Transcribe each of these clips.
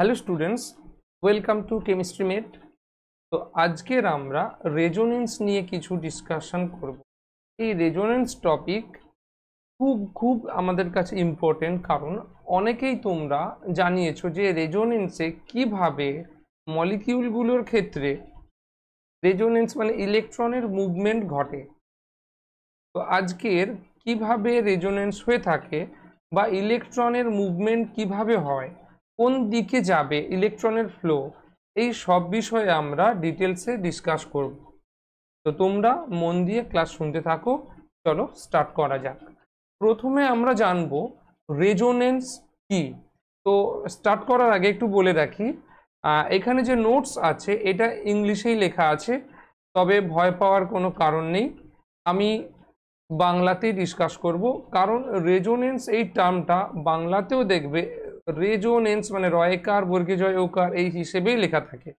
Hello students, welcome to chemistry mate. তো আজকের আমরা রেজোনেন্স নিয়ে কিছু ডিসকাশন করব। এই রেজোনেন্স টপিক খুব আমাদের কাছে ইম্পর্টেন্ট, কারণ অনেকেই তোমরা জানিয়েছো যে রেজোনেন্সে কিভাবে মলিকিউলগুলোর ক্ষেত্রে রেজোনেন্স মানে ইলেকট্রনের মুভমেন্ট ঘটে। তো আজকের কিভাবে রেজোনেন্স হয়ে থাকে বা ইলেকট্রনের মুভমেন্ট কিভাবে হয়, কোন দিকে যাবে ইলেকট্রনের ফ্লো, এই সব বিষয়ে আমরা ডিটেলসে ডিসকাস করব। তো তোমরা মন দিয়ে ক্লাস শুনতে থাকো। চলো স্টার্ট করা যাক। প্রথমে আমরা জানবো রেজোনেন্স কি। তো স্টার্ট করার আগে একটু বলে রাখি, এখানে যে নোটস আছে এটা ইংলিশেই লেখা আছে, তবে ভয় পাওয়ার কোনো কারণ নেই। আমি বাংলাতেই ডিসকাস করব, কারণ রেজোনেন্স এই টার্মটা বাংলাতেও দেখবে রেজোনেন্স মানে রয়কার বর্গে জয় ওকার এই হিসেবেই লেখা থাকে।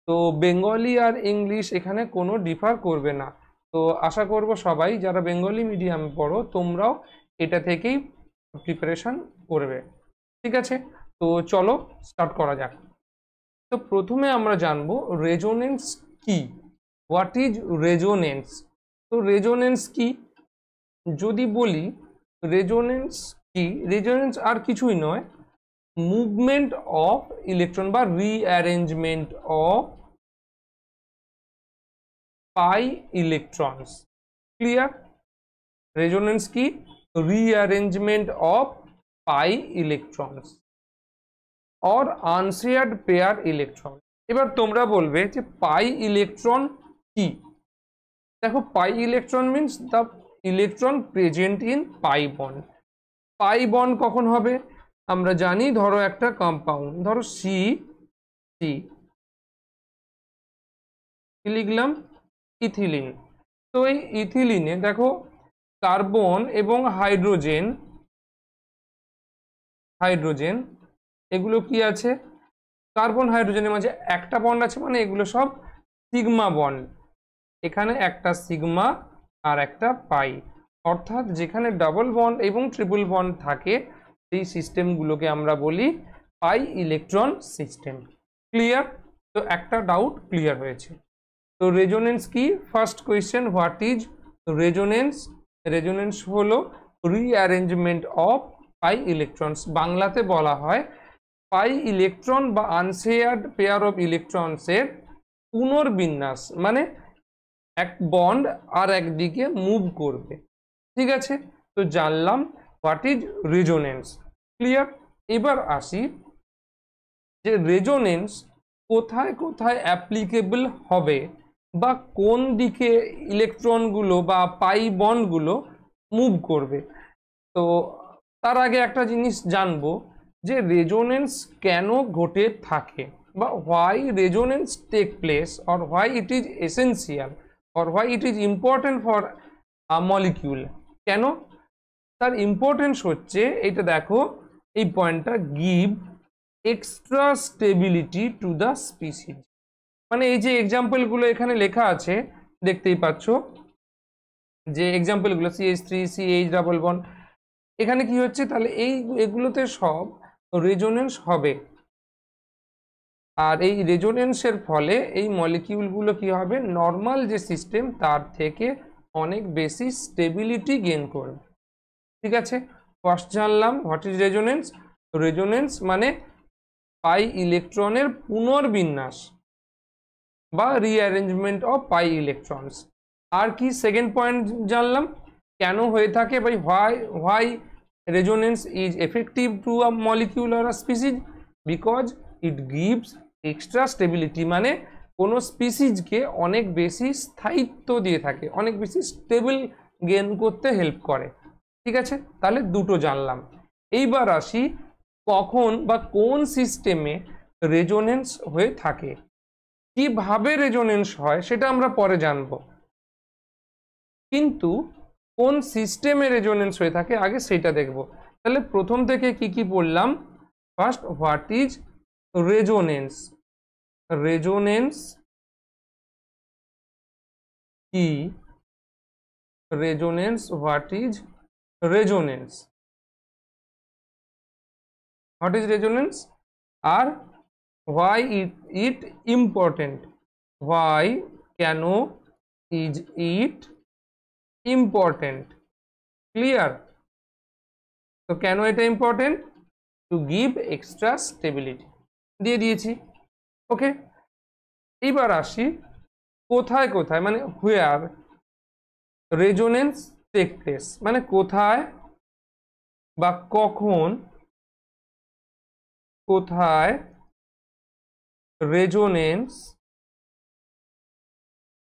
তো বেঙ্গলি আর ইংলিশ এখানে কোনো ডিফার করবে না। তো আশা করব সবাই যারা বেঙ্গলি মিডিয়ামে পড়ো তোমরাও এটা থেকেই প্রিপারেশন করবে, ঠিক আছে? তো চলো স্টার্ট করা যাক। তো প্রথমে আমরা জানবো রেজোনেন্স কি, হোয়াট ইজ রেজোনেন্স। তো রেজোনেন্স কি যদি বলি, রেজোনেন্স কি, রেজোনেন্স আর কিছুই নয়, মুভমেন্ট অফ ইলেকট্রন বা rearrangement of pi electrons. Clear? Resonance কি? Rearrangement of pi electrons or unshared pair electron. এবার তোমরা বলবে যে পাই ইলেকট্রন কি। দেখো, pi electron means the electron present in pi bond. Pi bond কখন হবে? আমরা জানি, ধরো একটা কম্পাউন্ড, ধরো সি সি কি লিখলাম? ইথিলিন। তো এই ইথিলিনে দেখো কার্বন এবং হাইড্রোজেন হাইড্রোজেন এগুলো কি আছে? কার্বন হাইড্রোজেনের মাঝে একটা বন্ড আছে, মানে এগুলো সব সিগমা বন্ড। এখানে একটা সিগমা আর একটা পাই, অর্থাৎ যেখানে ডাবল বন্ড এবং ট্রিপল বন্ড থাকে সেই সিস্টেমগুলোকে আমরা বলি পাই ইলেকট্রন সিস্টেম। ক্লিয়ার? তো একটা ডাউট ক্লিয়ার হয়েছে। তো রেজোনেন্স কি? First question, what is resonance? Resonance হলো রিঅ্যারেঞ্জমেন্ট অফ পাই ইলেকট্রনস। বাংলাতে বলা হয় পাই ইলেকট্রন বা আনশেয়ার্ড পেয়ার অফ ইলেকট্রনসের পুনর্বিন্যাস, মানে এক বন্ড আর একদিকে মুভ করবে। ঠিক আছে? তো জানলাম হোয়াট ইজ রেজোনেন্স। ক্লিয়ার? এবার আসি যে রেজোনেন্স কোথায় কোথায় অ্যাপ্লিকেবল হবে বা কোন দিকে ইলেকট্রনগুলো বা পাই বন্ডগুলো মুভ করবে। তো তার আগে একটা জিনিস জানবো যে রেজোনেন্স কেন ঘটে থাকে, বা why resonance take place, or why it is essential, or why it is important for a molecule. কেন তার ইম্পর্টেন্স হচ্ছে এইটা দেখো, এই পয়েন্টটা, give extra stability to the species. মানে এই যে এক্সাম্পলগুলো এখানে লেখা আছে দেখতেই পাচ্ছ, যে এক্সাম্পলগুলো CH3 CH ডাবল বন্ড, এখানে কি হচ্ছে তাহলে এগুলোতে সব রেজোনেন্স হবে। আর এই রেজোনেন্সের ফলে এই মলিকিউলগুলো কি হবে, নর্মাল যে সিস্টেম তার থেকে অনেক বেশি স্টেবিলিটি গেইন করবে। ঠিক আছে? ফার্স্ট জানলাম হোয়াট ইজ রেজোনেন্স। রেজোনেন্স মানে পাই ইলেকট্রনের পুনর্বিন্যাস বা রিঅ্যারেঞ্জমেন্ট অফ পাই ইলেকট্রনস। আর কি সেকেন্ড পয়েন্ট জানলাম, কেন হয়ে থাকে, by why resonance is effective to a molecule or a species, because it gives extra stability, মানে কোনো স্পিসিসকে অনেক বেশি স্থায়িত্ব দিয়ে থাকে, অনেক বেশি স্টেবল গেইন করতে হেল্প করে। ঠিক আছে? তাহলে দুটো জানলাম। এইবার আসি কখন বা কোন সিস্টেমে রেজোনেন্স হয়ে থাকে, কিভাবে রেজোনেন্স হয় সেটা আমরা পরে জানব, কিন্তু কোন সিস্টেমে রেজোনেন্স হয়ে থাকে আগে সেটা দেখব। তাহলে প্রথম থেকে কি কি পড়লাম? First, what is resonance. Resonance কি? Resonance, what is resonance, what is resonance. আর why it important, why কেন is it important, clear? তো কেন এটা important? To give extra stability দিয়ে দিয়েছি। ওকে, এইবার আসি কোথায় কোথায়, মানে হুয়ার রেজোনেন্স টেক প্লেস, মানে কোথায় বা কখন, কোথায় রেজোনেন্স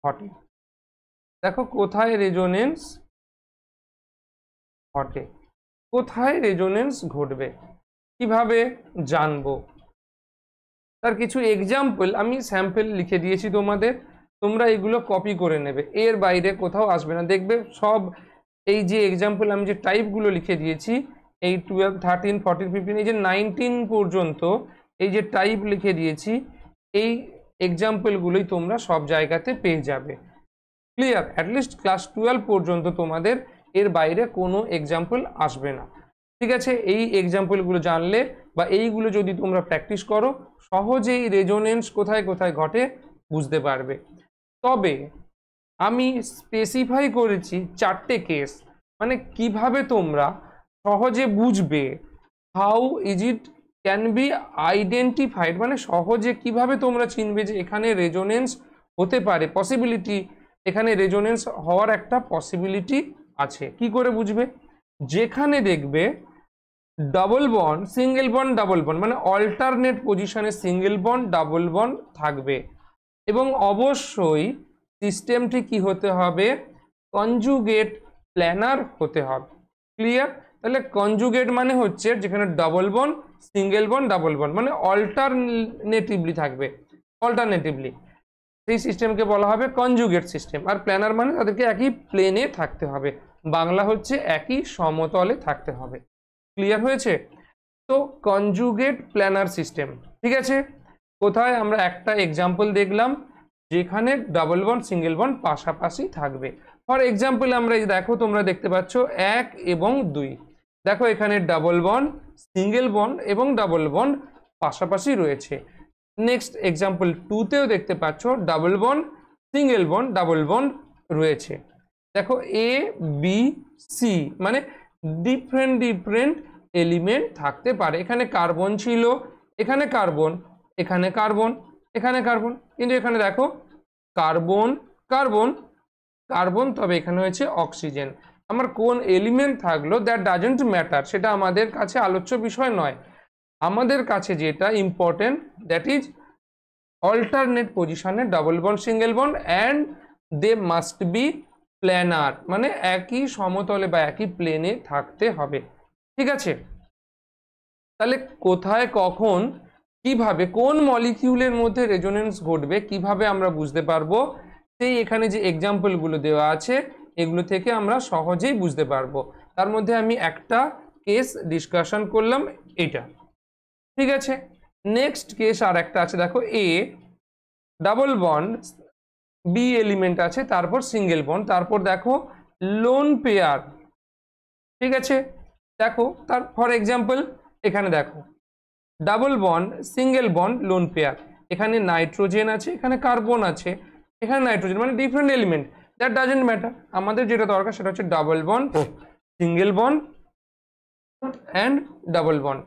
ঘটে। দেখো কোথায় রেজোনেন্স ঘটে, কোথায় রেজোনেন্স ঘটবে, কিভাবে জানবো? তার কিছু এক্সাম্পল আমি স্যাম্পল লিখে দিয়েছি তোমাদের, তোমরা এগুলো কপি করে নেবে, এর বাইরে কোথাও আসবে না। দেখবে সব এই যে এক্সাম্পল আমি যে টাইপগুলো লিখে দিয়েছি, এই 12, 13, 14, 15, এই যে 19 পর্যন্ত এই যে টাইপ লিখে দিয়েছি, এই এক্সাম্পলগুলোই তোমরা সব জায়গাতে পেয়ে যাবে। ক্লিয়ার? অ্যাটলিস্ট ক্লাস 12 পর্যন্ত তোমাদের এর বাইরে কোনো এক্সাম্পল আসবে না। ঠিক আছে, এই এক্সাম্পলগুলো জানলে বা এইগুলো যদি তোমরা প্র্যাকটিস করো, সহজেই রেজোনেন্স কোথায় কোথায় ঘটে বুঝতে পারবে। তবে আমি স্পেসিফাই করেছি 4টে কেস, মানে কিভাবে তোমরা সহজে বুঝবে, how is it can be identified, মানে সহজে কিভাবে তোমরা চিনবে যে এখানে রেজোনেন্স হতে পারে, পসিবিলিটি, এখানে রেজোনেন্স হওয়ার একটা পসিবিলিটি আছে। কি করে বুঝবে? যেখানে দেখবে double bond, single bond, double bond, মানে অল্টারনেট পজিশনে সিঙ্গেল বন্ড, ডাবল বন্ড থাকবে, এবং অবশ্যই সিস্টেমটি কি হতে হবে? কনজুগেট প্ল্যানার হতে হবে। ক্লিয়ার? তাহলে কনজুগেট মানে হচ্ছে যেখানে double bond, single bond, double bond, মানে অল্টারনেটিভলি থাকবে, অল্টারনেটিভলি, সেই সিস্টেমকে বলা হবে কনজুগেট সিস্টেম। আর প্ল্যানার মানে তাদেরকে একই প্লেনে থাকতে হবে, বাংলা হচ্ছে একই সমতলে থাকতে হবে। ক্লিয়ার হয়েছে? তো কনজুগেট প্ল্যানার সিস্টেম, ঠিক আছে। কোথায়? আমরা একটা এক্সাম্পল দেখলাম যেখানে ডাবল বন্ড সিঙ্গেল বন্ড পাশাপাশি থাকবে। ফর এক্সাম্পল আমরা এই দেখো, তোমরা দেখতে পাচ্ছ 1 এবং 2, দেখো এখানে ডাবল বন্ড, সিঙ্গেল বন্ড এবং ডাবল বন্ড পাশাপাশি রয়েছে। নেক্সট এক্সাম্পল 2তেও দেখতে পাচ্ছ double bond, single bond, double bond রয়েছে। দেখো এ বি সি, মানে ডিফারেন্ট ডিফারেন্ট এলিমেন্ট থাকতে পারে। এখানে কার্বন ছিল, এখানে কার্বন, এখানে কার্বন, এখানে কার্বন, কিন্তু এখানে দেখো কার্বন কার্বন কার্বন, তবে এখানে হয়েছে অক্সিজেন। আমার কোন এলিমেন্ট থাকলো দ্যাট ডাজন্ট ম্যাটার, সেটা আমাদের কাছে আলোচ্য বিষয় নয়। আমাদের কাছে যেটা ইম্পর্টেন্ট দ্যাট ইজ অল্টারনেট পজিশনে double bond, single bond, and they must be planar, মানে একই সমতলে বা একই প্লেনে থাকতে হবে। ঠিক আছে, তাহলে কোথায়, কখন, কিভাবে, কোন মলিকিউলের মধ্যে রেজোনেন্স ঘটবে কিভাবে আমরা বুঝতে পারবো? সেই এখানে যে এক্সাম্পলগুলো দেওয়া আছে এগুলো থেকে আমরা সহজেই বুঝতে পারবো। তার মধ্যে আমি একটা কেস ডিসকাশন করলাম, এটা ঠিক আছে। নেক্সট কেস আর একটা আছে, দেখো A double bond, B element আছে, তারপর সিঙ্গেল বন্ড, তারপর দেখো লোন পেয়ার। ঠিক আছে, দেখো তার ফর এক্সাম্পল এখানে দেখো double bond, single bond, lone pair, এখানে নাইট্রোজেন আছে, এখানে কার্বন আছে, এখানে নাইট্রোজেন, মানে different element, that doesn't matter. আমাদের যেটা দরকার সেটা হচ্ছে double bond, single bond and double bond.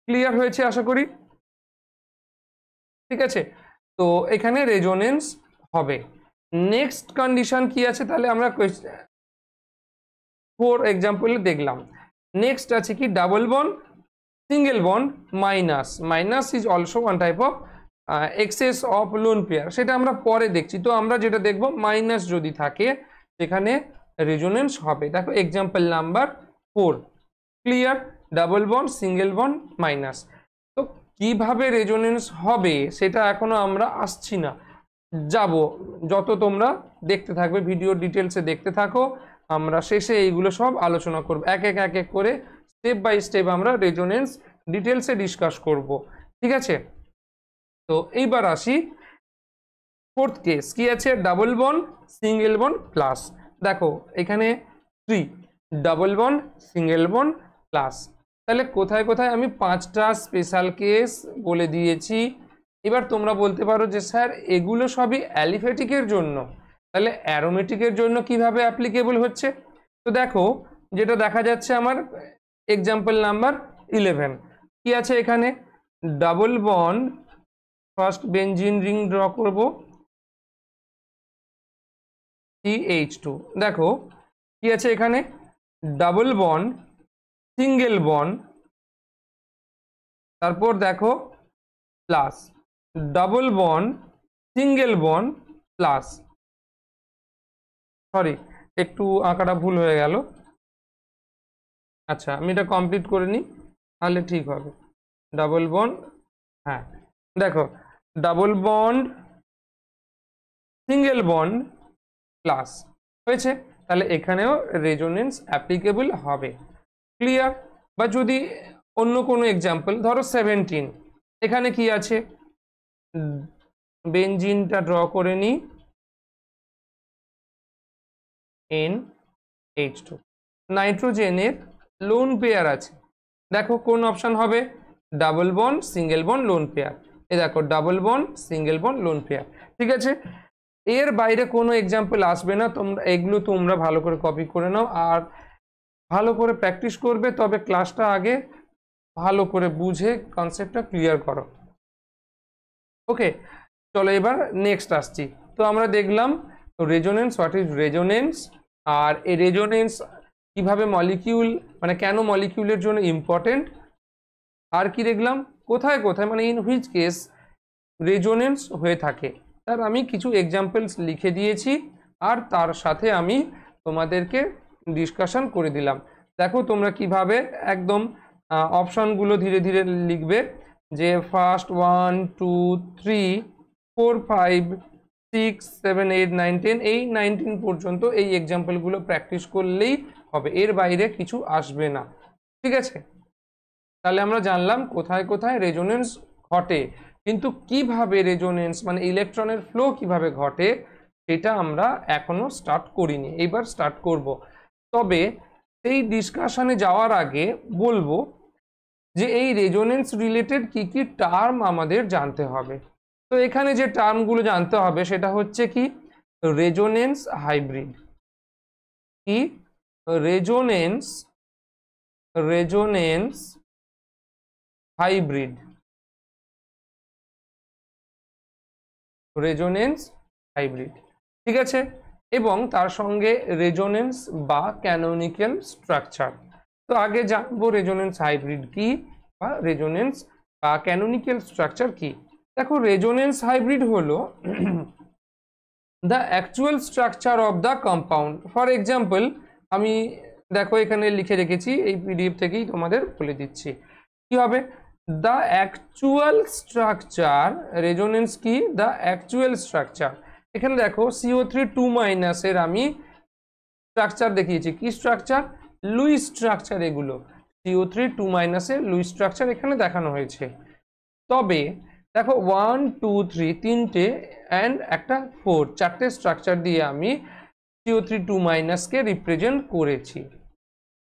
Clear হয়েছে আশা করি? ঠিক আছে, তো এখানে রেজোনেন্স হবে। নেক্সট কন্ডিশন কি আছে? তাহলে আমরা ফর এক্সাম্পল দেখলাম। নেক্সট আছে কি? Double bond, single bond, minus, minus is also one type of access of lone pair, সেটা আমরা পরে দেখছি। তো আমরা যেটা দেখব মাইনাস যদি থাকে সেখানে রেজোনেন্স হবে। দেখো example number 4। Clear? Double bond, single bond, minus. তো কিভাবে রেজোনেন্স হবে সেটা এখনো আমরা আসছি না, যাব যত তোমরা দেখতে থাকবে, ভিডিও ডিটেলসে দেখতে থাকো, আমরা শেষে এইগুলো সব আলোচনা করব, এক এক করে স্টেপ বাই স্টেপ আমরা রেজোনেন্স ডিটেলসে ডিসকাস করব। ঠিক আছে, তো এইবার আসি ফোর্থ কেস। কি আছে? Double bond, single bond, plus. দেখো এখানে 3 double bond, single bond, plus. তাহলে কোথায় কোথায় আমি 5টা স্পেশাল কেস বলে দিয়েছি, এবার তোমরা বলতে পারো যে স্যার এগুলো সবই অ্যালিফ্যাটিকের জন্য, তাহলে অ্যারোমেটিকের জন্য কিভাবে অ্যাপ্লিকেবল হচ্ছে? তো দেখো, যেটা দেখা যাচ্ছে আমার এক্সাম্পল নাম্বার 11, কি আছে এখানে? Double bond, first benzene ring draw করব, CH2। দেখো কি আছে এখানে? ডাবল বন্ড, সিঙ্গেল বন্ড, তারপর দেখো plus, double bond, single bond, plus, sorry একটু আঁকাটা ভুল হয়ে গেল। আচ্ছা আমি এটা কমপ্লিট করে নিই তাহলে ঠিক হবে। ডাবল বন্ড, হ্যাঁ দেখো double bond, single bond, plus হয়েছে, তাহলে এখানেও রেজোনেন্স অ্যাপ্লিকেবল হবে। ক্লিয়ার? বা যদি অন্য কোনো এক্সাম্পল ধরো 17, এখানে কি আছে? বেনজিনটা ড্র করে নিই, NH2, নাইট্রোজেনের লোন পেয়ার আছে। দেখো কোন অপশন হবে? Double bond, single bond, lone pair. এ দেখো double bond, single bond, lone pair. ঠিক আছে, এর বাইরে কোনো এক্সাম্পল আসবে না। তোমরা এগুলো তোমরা ভালো করে কপি করে নাও আর ভালো করে প্র্যাকটিস করবে, তবে ক্লাসটা আগে ভালো করে বুঝে কনসেপ্টটা ক্লিয়ার করো। ওকে, চলো এবার নেক্সট আসছি। তো আমরা দেখলাম রেজোনেন্স, হোয়াট ইজ রেজোনেন্স, আর এই রেজোনেন্স কিভাবে মলিকিউল, মানে কেন মলিকিউলের জন্য ইম্পর্টেন্ট, আর কি দেখলাম কোথায় কোথায় মানে ইন হুইচ কেস রেজোনেন্স হয়ে থাকে। তার আমি কিছু এক্সাম্পলস লিখে দিয়েছি আর তার সাথে আমি তোমাদেরকে ডিসকাশন করে দিলাম। দেখো তোমরা কিভাবে একদম অপশনগুলো ধীরে ধীরে লিখবে, যে ফার্স্ট 1 2 3 4 5 6 7 8 9 10, এই 19 পর্যন্ত এই এক্সাম্পলগুলো প্র্যাকটিস করলেই হবে, এর বাইরে কিছু আসবে না। ঠিক আছে, তাহলে আমরা জানলাম কোথায় কোথায় রেজোনেন্স ঘটে, কিন্তু কিভাবে রেজোনেন্স মানে ইলেকট্রনের ফ্লো কিভাবে ঘটে সেটা আমরা এখনো স্টার্ট করিনি, এবার স্টার্ট করব। তবে এই ডিসকাশনে যাওয়ার আগে বলবো যে এই রেজোনেন্স রিলেটেড কি কি টার্ম আমাদের জানতে হবে। তো এখানে যে টার্মগুলো জানতে হবে সেটা হচ্ছে কি? Resonance hybrid. কি? Resonance hybrid, resonance hybrid. ঠিক আছে, এবং তার সঙ্গে রেজোনেন্স বা ক্যানোনিক্যাল স্ট্রাকচার। তো আগে জানবো রেজোনেন্স হাইব্রিড কি বা রেজোনেন্স বা ক্যানোনিক্যাল স্ট্রাকচার কি। দেখো রেজোনেন্স হাইব্রিড হলো the actual structure of the compound. For example আমি দেখো এখানে লিখে রেখেছি, এই পিডিএফ থেকেই তোমাদের বলে দিচ্ছি কি হবে। দ্য অ্যাকচুয়াল স্ট্রাকচার, রেজোনেন্স কি? The actual structure. এখানে দেখো CO3 এর আমি স্ট্রাকচার দেখিয়েছি। কি স্ট্রাকচার? Luis structure. এগুলো CO3 এর লুইস স্ট্রাকচার এখানে দেখানো হয়েছে। তবে দেখো 1 2 3 তিনটে অ্যান্ড একটা 4, চারটে স্ট্রাকচার দিয়ে আমি CO3 কে রিপ্রেজেন্ট করেছি।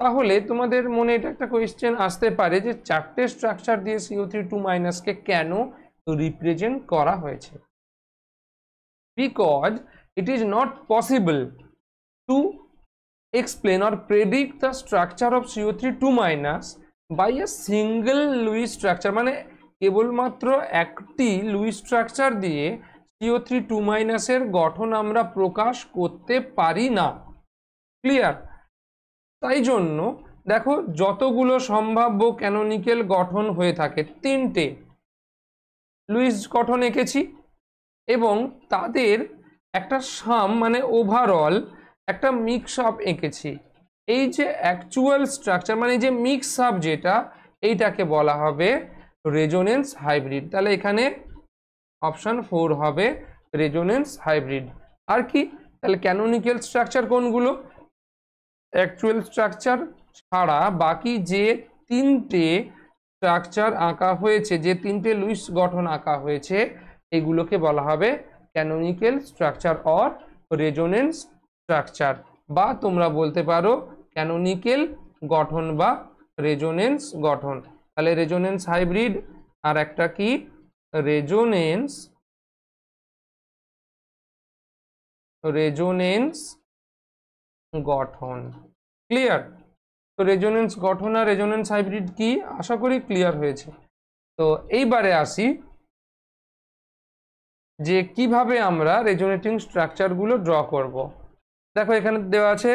তাহলে তোমাদের মনে এটা একটা কোয়েশ্চেন আসতে পারে যে চারটে স্ট্রাকচার দিয়ে CO3 কে কেন রিপ্রেজেন্ট করা হয়েছে? Because it is not possible to explain or predict the structure of CO3 by a single Lewis structure, মানে কেবলমাত্র একটি লুইস স্ট্রাকচার দিয়ে CO3 এর গঠন আমরা প্রকাশ করতে পারি না। ক্লিয়ার? তাই জন্য দেখো যতগুলো সম্ভাব্য ক্যানোনিক্যাল গঠন হয়ে থাকে, তিনটে লুইস গঠন এঁকেছি এবং তাদের একটা সাম মানে ওভারঅল একটা মিক্স আপ এঁকেছি। এই যে অ্যাকচুয়াল স্ট্রাকচার মানে যে মিক্স আপ যেটা, এইটাকে বলা হবে রেজোনেন্স হাইব্রিড। তাহলে এখানে অপশন 4 হবে রেজোনেন্স হাইব্রিড। আর কি? তাহলে ক্যানোনিক্যাল স্ট্রাকচার কোনগুলো? অ্যাকচুয়াল স্ট্রাকচার ছাড়া বাকি যে তিনটে স্ট্রাকচার আঁকা হয়েছে, যে তিনটে লুইস গঠন আঁকা হয়েছে, এগুলোকে বলা হবে canonical structure or resonance structure, বা তোমরা বলতে পারো ক্যানোনিক্যাল গঠন বা রেজোনেন্স গঠন। তাহলে রেজোনেন্স হাইব্রিড আর একটা কি? রেজোনেন্স গঠন। ক্লিয়ার? তো রেজোনেন্স গঠন আর রেজোনেন্স হাইব্রিড কি, আশা করি ক্লিয়ার হয়েছে। তো এইবারে আসি যে কিভাবে আমরা রেজোনেটিং স্ট্রাকচারগুলো ড্র করব। দেখো এখানে দেওয়া আছে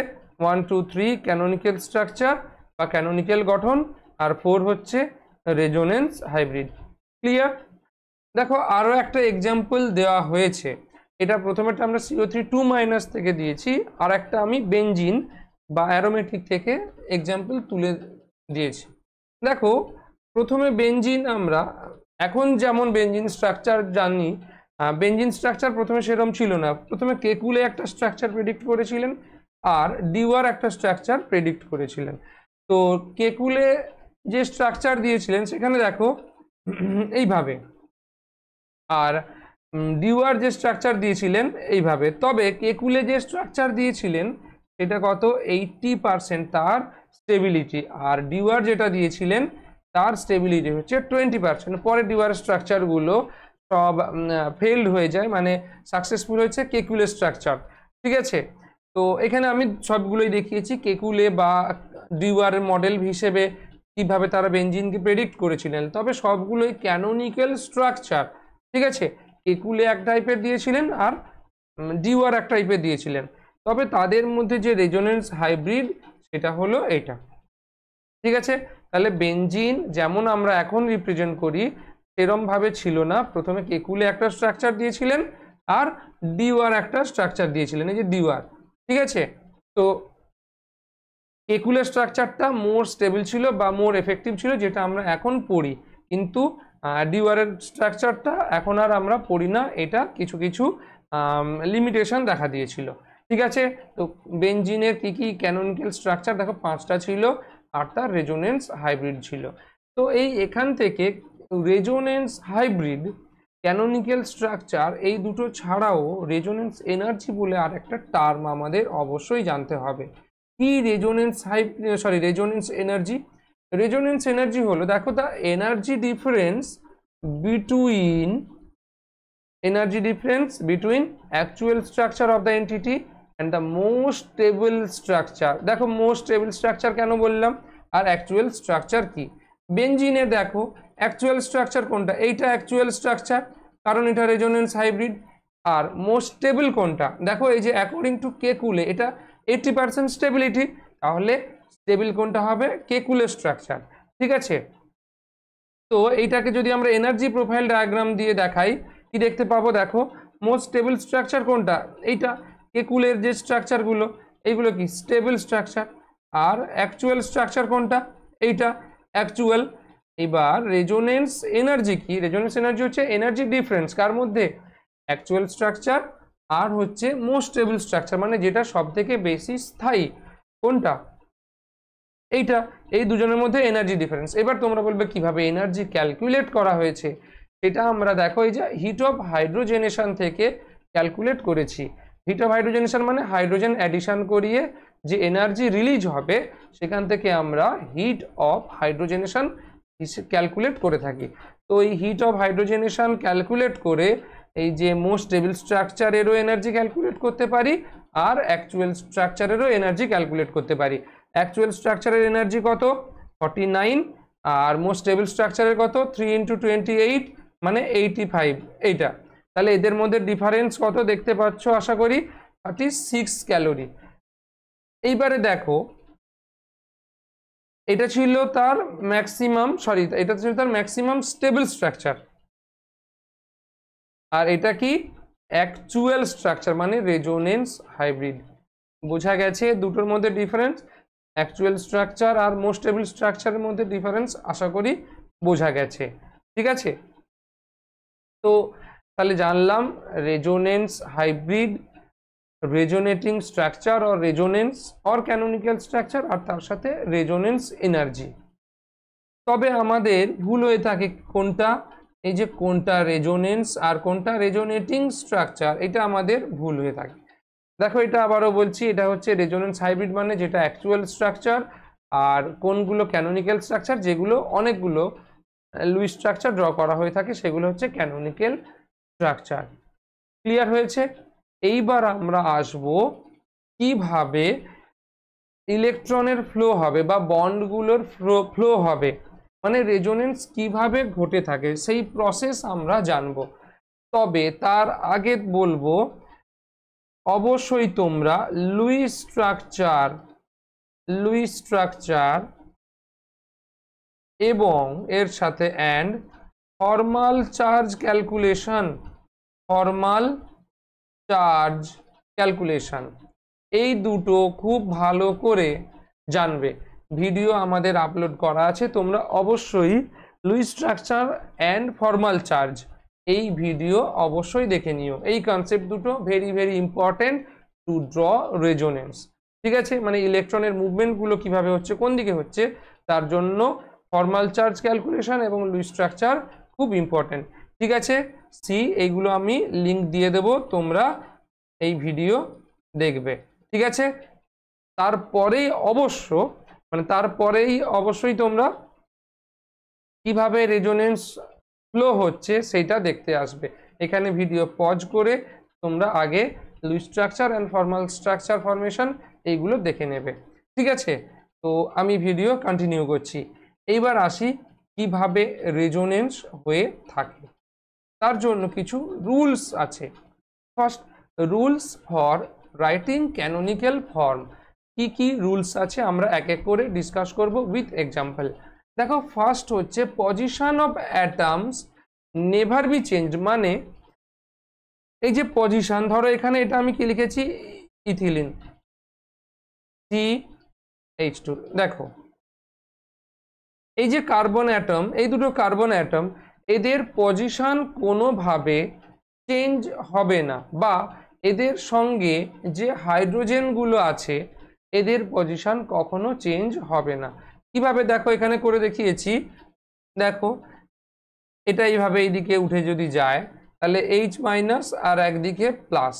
1 2 3 ক্যানোনিক্যাল স্ট্রাকচার বা ক্যানোনিক্যাল গঠন, আর 4 হচ্ছে রেজোনেন্স হাইব্রিড। ক্লিয়ার? দেখো আরও একটা এক্সাম্পল দেওয়া হয়েছে। এটা প্রথমেটা আমরা CO3 থেকে দিয়েছি, আর একটা আমি বেঞ্জিন বা অ্যারোমেটিক থেকে এক্সাম্পল তুলে দিয়েছি। দেখো প্রথমে বেঞ্জিন, আমরা এখন যেমন বেঞ্জিন স্ট্রাকচার জানি, বেঞ্জিন স্ট্রাকচার প্রথমে সেরকম ছিল না। প্রথমে কেকুলে একটা স্ট্রাকচার প্রেডিক্ট করেছিলেন আর ডিওয়ার একটা স্ট্রাকচার প্রেডিক্ট করেছিলেন। তো কেকুলে যে স্ট্রাকচার দিয়েছিলেন সেখানে দেখো এইভাবে, আর ডিওয়ার যে স্ট্রাকচার দিয়েছিলেন এইভাবে। তবে কেকুলে যে স্ট্রাকচার দিয়েছিলেন সেটা কত, 80% তার স্টেবিলিটি, আর ডিওয়ার যেটা দিয়েছিলেন তার স্টেবিলিটি হচ্ছে 20%। পরে ডিওয়ার স্ট্রাকচারগুলো সব ফেলড হয়ে যায়, মানে সাকসেসফুল হয়েছে কেকুলে স্ট্রাকচার। ঠিক আছে? তো এখানে আমি সবগুলোই দেখিয়েছি কেকুলে বা ডিওয়ারের মডেল হিসেবে কিভাবে তারা বেঞ্জিনকে প্রেডিক্ট করেছিলেন। তবে সবগুলোই ক্যানোনিক্যাল স্ট্রাকচার। ঠিক আছে? কেকুলে এক টাইপের দিয়েছিলেন আর ডিওয়ার এক টাইপের দিয়েছিলেন, তবে তাদের মধ্যে যে রেজোনেন্স হাইব্রিড সেটা হলো এটা। ঠিক আছে? তাহলে বেঞ্জিন যেমন আমরা এখন রিপ্রেজেন্ট করি সেরম ভাবে ছিল না। প্রথমে কেকুলে একটা স্ট্রাকচার দিয়েছিলেন আর ডিওয়ার একটা স্ট্রাকচার দিয়েছিলেন, এই যে ডিওয়ার। ঠিক আছে? তো কেকুলের স্ট্রাকচারটা মোর স্টেবল ছিল বা মোর এফেক্টিভ ছিল, যেটা আমরা এখন পড়ি, কিন্তু ডিওয়ারের স্ট্রাকচারটা এখন আর আমরা পড়ি না, এটা কিছু কিছু লিমিটেশন দেখা দিয়েছিল। ঠিক আছে? তো বেঞ্জিনের কি কি ক্যানোনিক্যাল স্ট্রাকচার দেখো 5টা ছিল, আর তার রেজোনেন্স হাইব্রিড ছিল। তো এখান থেকে রেজোনেন্স হাইব্রিড, ক্যানোনিক্যাল স্ট্রাকচার, এই দুটো ছাড়াও রেজোনেন্স এনার্জি বলে আর একটা টার্ম আমাদের অবশ্যই জানতে হবে। কি resonance resonance energy? Resonance energy হলো, দেখো the energy difference between actual structure of the entity and the most stable structure. দেখো মোস্ট স্টেবল স্ট্রাকচার কেন বললাম, আর অ্যাকচুয়াল স্ট্রাকচার কি? বেঞ্জিনে দেখো অ্যাকচুয়াল স্ট্রাকচার কোনটা, এইটা অ্যাকচুয়াল স্ট্রাকচার, কারণ এটা রেজোনেন্স হাইব্রিড। আর মোস্ট স্টেবল কোনটা, দেখো এই যে অ্যাকর্ডিং টু কেকুলে এটা 80% স্টেবিলিটি, তাহলে স্টেবল কোনটা হবে, কেকুলে স্ট্রাকচার। ঠিক আছে? তো এইটাকে যদি আমরা এনার্জি প্রোফাইল ডায়াগ্রাম দিয়ে দেখাই কি দেখতে পাবো, দেখো মোস্ট স্টেবল স্ট্রাকচার কোনটা, এইটা কেকুলের যে স্ট্রাকচারগুলো এইগুলো কি স্টেবল স্ট্রাকচার, আর অ্যাকচুয়াল স্ট্রাকচার কোনটা, এইটা অ্যাকচুয়াল। এবার রেজোনেন্স এনার্জি কি, রেজোনেন্স এনার্জি হচ্ছে এনার্জি ডিফারেন্স কার মধ্যে, অ্যাকচুয়াল স্ট্রাকচার আর হচ্ছে মোস্ট স্টেবল স্ট্রাকচার, মানে যেটা সব থেকে বেশি স্থায়ী কোনটা, এইটা। এই দুজনের মধ্যে এনার্জি ডিফারেন্স। এবার তোমরা বলবে কিভাবে এনার্জি ক্যালকুলেট করা হয়েছে, সেটা আমরা দেখো এই যে হিট অফ হাইড্রোজেনেশন থেকে ক্যালকুলেট করেছি। হিট অফ হাইড্রোজেনেশন মানে হাইড্রোজেন অ্যাডিশন করিয়ে যে এনার্জি রিলিজ হবে সেখান থেকে আমরা হিট অফ হাইড্রোজেনেশন ক্যালকুলেট করে থাকি। তো এই হিট অফ হাইড্রোজেনেশন ক্যালকুলেট করে এই যে মোস্ট স্টেবল স্ট্রাকচারেরও এনার্জি ক্যালকুলেট করতে পারি আর অ্যাকচুয়াল স্ট্রাকচারেরও এনার্জি ক্যালকুলেট করতে পারি। অ্যাকচুয়াল স্ট্রাকচারের এনার্জি কত, 49, আর মোস্ট স্টেবল স্ট্রাকচারের কত, 3 × 28 মানে 85, এইটা। তাহলে এদের মধ্যে ডিফারেন্স কত দেখতে পাচ্ছ আশা করি, 36 ক্যালোরি। এইবারে দেখো এটা ছিল তার ম্যাক্সিমাম, এটা ছিল তার ম্যাক্সিমাম স্টেবল স্ট্রাকচার, আর এটা কি অ্যাকচুয়াল স্ট্রাকচার মানে রেজোনেন্স হাইব্রিড। বোঝা গেছে দুটোর মধ্যে ডিফারেন্স, অ্যাকচুয়াল স্ট্রাকচার আর মোস্ট স্টেবল স্ট্রাকচারের মধ্যে ডিফারেন্স আশা করি বোঝা গেছে। ঠিক আছে? তো তাহলে জানলাম রেজোনেন্স হাইব্রিড, রেজোনেটিং স্ট্রাকচার আর রেজোনেন্স অর ক্যানোনিক্যাল স্ট্রাকচার, আর তার সাথে রেজোনেন্স এনার্জি। তবে আমাদের ভুল হয়ে থাকে কোনটা, এই যে কোনটা রেজোনেন্স আর কোনটা রেজোনেটিং স্ট্রাকচার, এটা আমাদের ভুল হয়ে থাকে। দেখো এটা আবারও বলছি, এটা হচ্ছে রেজোনেন্স হাইব্রিড মানে যেটা অ্যাকচুয়াল স্ট্রাকচার, আর কোনগুলো ক্যানোনিক্যাল স্ট্রাকচার যেগুলো অনেকগুলো লুইস স্ট্রাকচার ড্র করা হয়ে থাকে সেগুলো হচ্ছে ক্যানোনিক্যাল স্ট্রাকচার। ক্লিয়ার হয়েছে? এইবার আমরা আসব কিভাবে ইলেকট্রনের ফ্লো হবে বা বন্ডগুলোর ফ্লো হবে, মানে রেজোনেন্স কিভাবে ঘটে থাকে সেই প্রসেস আমরা জানব। তবে তার আগে বলবো অবশ্যই তোমরা লুইস স্ট্রাকচার এবং এর সাথে অ্যান্ড ফর্মাল চার্জ ক্যালকুলেশন এই দুটো খুব ভালো করে জানবে। ভিডিও আমাদের আপলোড করা আছে, তোমরা অবশ্যই Lewis structure and formal charge এই ভিডিও অবশ্যই দেখে নিও। এই কনসেপ্ট দুটো very very important to draw resonance. ঠিক আছে, মানে ইলেকট্রনের মুভমেন্টগুলো কিভাবে হচ্ছে, কোন দিকে হচ্ছে, তার জন্য ফর্মাল চার্জ ক্যালকুলেশন এবং লুইস স্ট্রাকচার খুব ইম্পর্টেন্ট। ঠিক আছে, এইগুলো আমি লিঙ্ক দিয়ে দেব, তোমরা এই ভিডিও দেখবে। ঠিক আছে, তারপরেই অবশ্যই তোমরা কিভাবে রেজোনেন্স ফ্লো হচ্ছে সেটা দেখতে আসবে। এখানে ভিডিও পজ করে তোমরা আগে Lewis structure and formal structure formation এইগুলো দেখে নেবে। ঠিক আছে, তো আমি ভিডিও কন্টিনিউ করছি। এইবার আসি কিভাবে রেজোনেন্স হয়ে থাকে। তার জন্য কিছু রুলস আছে। First, rules for writing canonical form. কি রুলস আছে আমরা এক এক করে ডিসকাস করব উইথ এক্সাম্পল। দেখো, ফার্স্ট হচ্ছে position of atoms never be change, মানে এই যে পজিশন, ধরো এখানে এটা আমি কি লিখেছি, ইথিলিন CH2। দেখো এই যে কার্বন অ্যাটম, এই দুটো কার্বন অ্যাটম, এদের পজিশন কোনোভাবে চেঞ্জ হবে না, বা এদের সঙ্গে যে হাইড্রোজেনগুলো আছে এদের পজিশন কখনো চেঞ্জ হবে না। কিভাবে দেখো এখানে করে দেখিয়েছি। দেখো এটা এইভাবে এইদিকে উঠে যদি যায় তাহলে H- আর একদিকে প্লাস,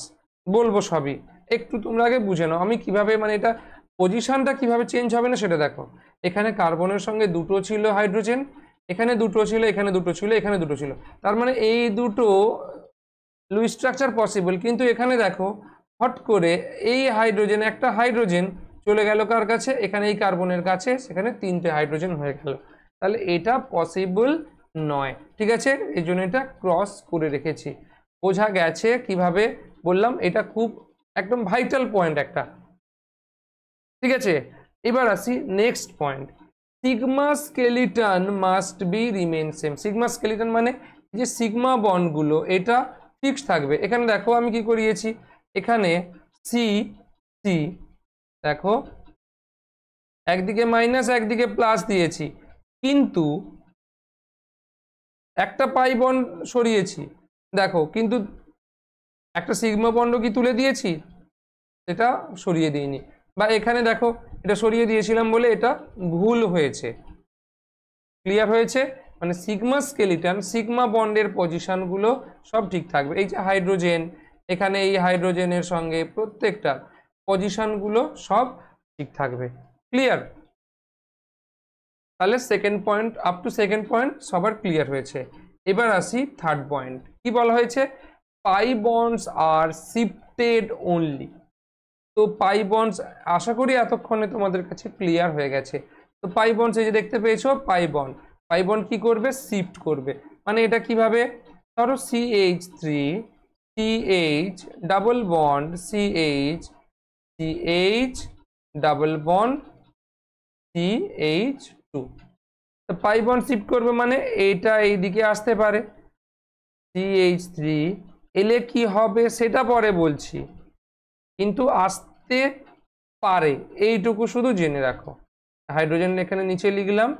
বলবো সবই, একটু তোমরা আগে বুঝে নাও আমি কিভাবে, মানে এটা পজিশনটা কিভাবে চেঞ্জ হবে না সেটা দেখো। এখানে কার্বনের সঙ্গে দুটো ছিল হাইড্রোজেন, এখানে দুটো ছিল, এখানে দুটো ছিল, এখানে দুটো ছিল, তার মানে এই দুটো লুইস স্ট্রাকচার পসিবল। কিন্তু এখানে দেখো হট করে এই হাইড্রোজেন, একটা হাইড্রোজেন চলে গেল কার কাছে, এখানে এই কার্বনের কাছে, সেখানে তিনটে হাইড্রোজেন হয়ে গেল, তাহলে এটা পসিবল নয়। ঠিক আছে, এই জন্য এটা ক্রস করে রেখেছি। বোঝা গেছে কিভাবে বললাম, এটা খুব একদম ভাইটাল পয়েন্ট একটা। ঠিক আছে, এবার আসি next point. Sigma skeleton must be remain same. Sigma skeleton মানে যে সিগমা বন্ডগুলো এটা ফিক্স থাকবে। এখানে দেখো আমি কি করিয়েছি, এখানে সি দেখো একদিকে মাইনাস একদিকে প্লাস দিয়েছি, কিন্তু একটা পাই বন্ড সরিয়েছি দেখো, কিন্তু একটা সিগমা বন্ড কি তুলে দিয়েছি, এটা সরিয়ে দিইনি। বা এখানে দেখো এটা সরিয়ে দিয়েছিলাম বলে এটা ভুল হয়েছে। ক্লিয়ার হয়েছে? মানে সিগমা স্কেলিটন, সিগমা বন্ডের পজিশনগুলো সব ঠিক থাকবে। এই যে হাইড্রোজেন, এখানে এই হাইড্রোজেনের সঙ্গে প্রত্যেকটা পজিশনগুলো সব ঠিক থাকবে। ক্লিয়ার? তাহলে second point, up to second point সবার ক্লিয়ার হয়েছে। এবার আসি থার্ড পয়েন্ট। কি বলা হয়েছে? পাই বন্ডস আর শিফটেড অনলি। তো পাই বন্ডস আশা করি এতক্ষণে তোমাদের কাছে ক্লিয়ার হয়ে গেছে। তো পাই বন্ডস এই যে দেখতে পেয়েছো, পাই বন্ড কি করবে? শিফট করবে। মানে এটা কিভাবে? ধরো CH3 CH double bond CH double bond CH2। তো পাই বন্ড শিফট করবে মানে এটা এইদিকে আসতে পারে, CH3 এলে কি হবে সেটা পরে বলছি, কিন্তু আসতে পারে এইটুকু শুধু জেনে রাখো। হাইড্রোজেন এখানে নিচে লিখলাম,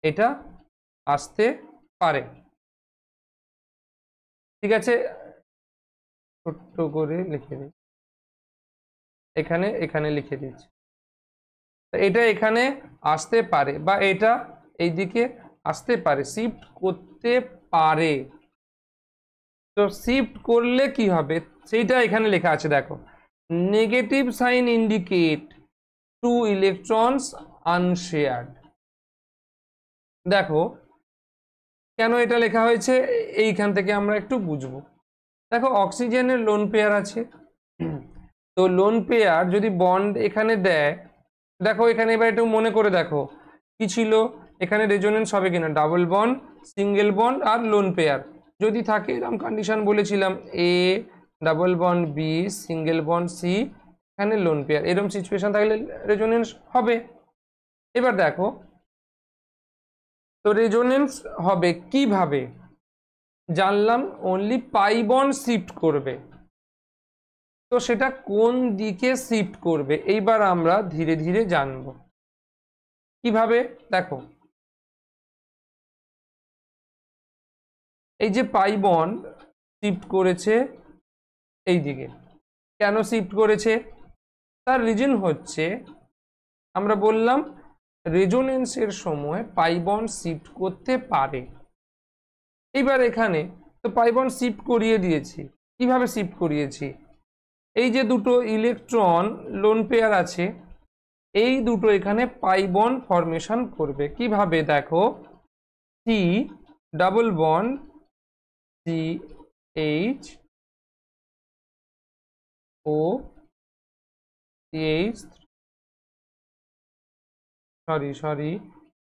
এটা আসতে পারে। ঠিক আছে, ছোট্ট করে লিখে দিই, এখানে লিখে দিচ্ছি। এটা এখানে আসতে পারে বা এটা এইদিকে আসতে পারে, শিফট করতে পারে। তো শিফট করলে কি হবে সেইটা এখানে লেখা আছে দেখো। Negative sign indicate two electrons unshared. দেখো কেন এটা লেখা হয়েছে এইখান থেকে আমরা একটু বুঝবো। দেখো অক্সিজেনের লোন পেয়ার আছে, তো লোন পেয়ার যদি বন্ড এখানে দেয়, দেখো এখানে এবার একটু মনে করে দেখো কি ছিল, এখানে রেজোনেন্স হবে কিনা, ডাবল বন্ড, সিঙ্গেল বন্ড আর লোন পেয়ার যদি থাকে, এরকম কন্ডিশন বলেছিলাম, A double bond B single bond C, এখানে লোন পেয়ার, এরকম সিচুয়েশন থাকলে রেজোনেন্স হবে। এবার দেখো তো রেজোনেন্স হবে কিভাবে জানলাম, অনলি পাই বন্ড শিফট করবে, তো সেটা কোন দিকে শিফট করবে এইবার আমরা ধীরে ধীরে জানব কিভাবে। দেখো এই যে পাই বন্ড শিফট করেছে এই দিকে, কেন শিফট করেছে তার রিজন হচ্ছে, আমরা বললাম রেজোনেন্সের সময় পাই বন্ড শিফট করতে পারে। এইবার এখানে তো পাই বন্ড শিফট করিয়ে দিয়েছি, কিভাবে শিফট করিয়েছি, এই যে দুটো ইলেকট্রন লোন পেয়ার আছে, এই দুটো এখানে পাই বন্ড ফরমেশন করবে কিভাবে, দেখো C double bond C H O C H, sorry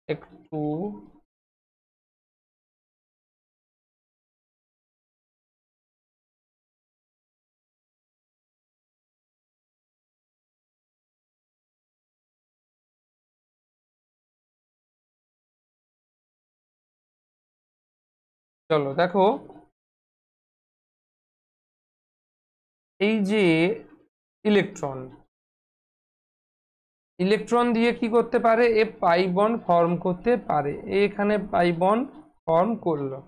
একটু চলো দেখো এই যে ইলেকট্রন দিয়ে কি করতে পারে, এ পাই বন্ড ফর্ম করতে পারে, এখানে পাই বন্ড ফর্ম করলো,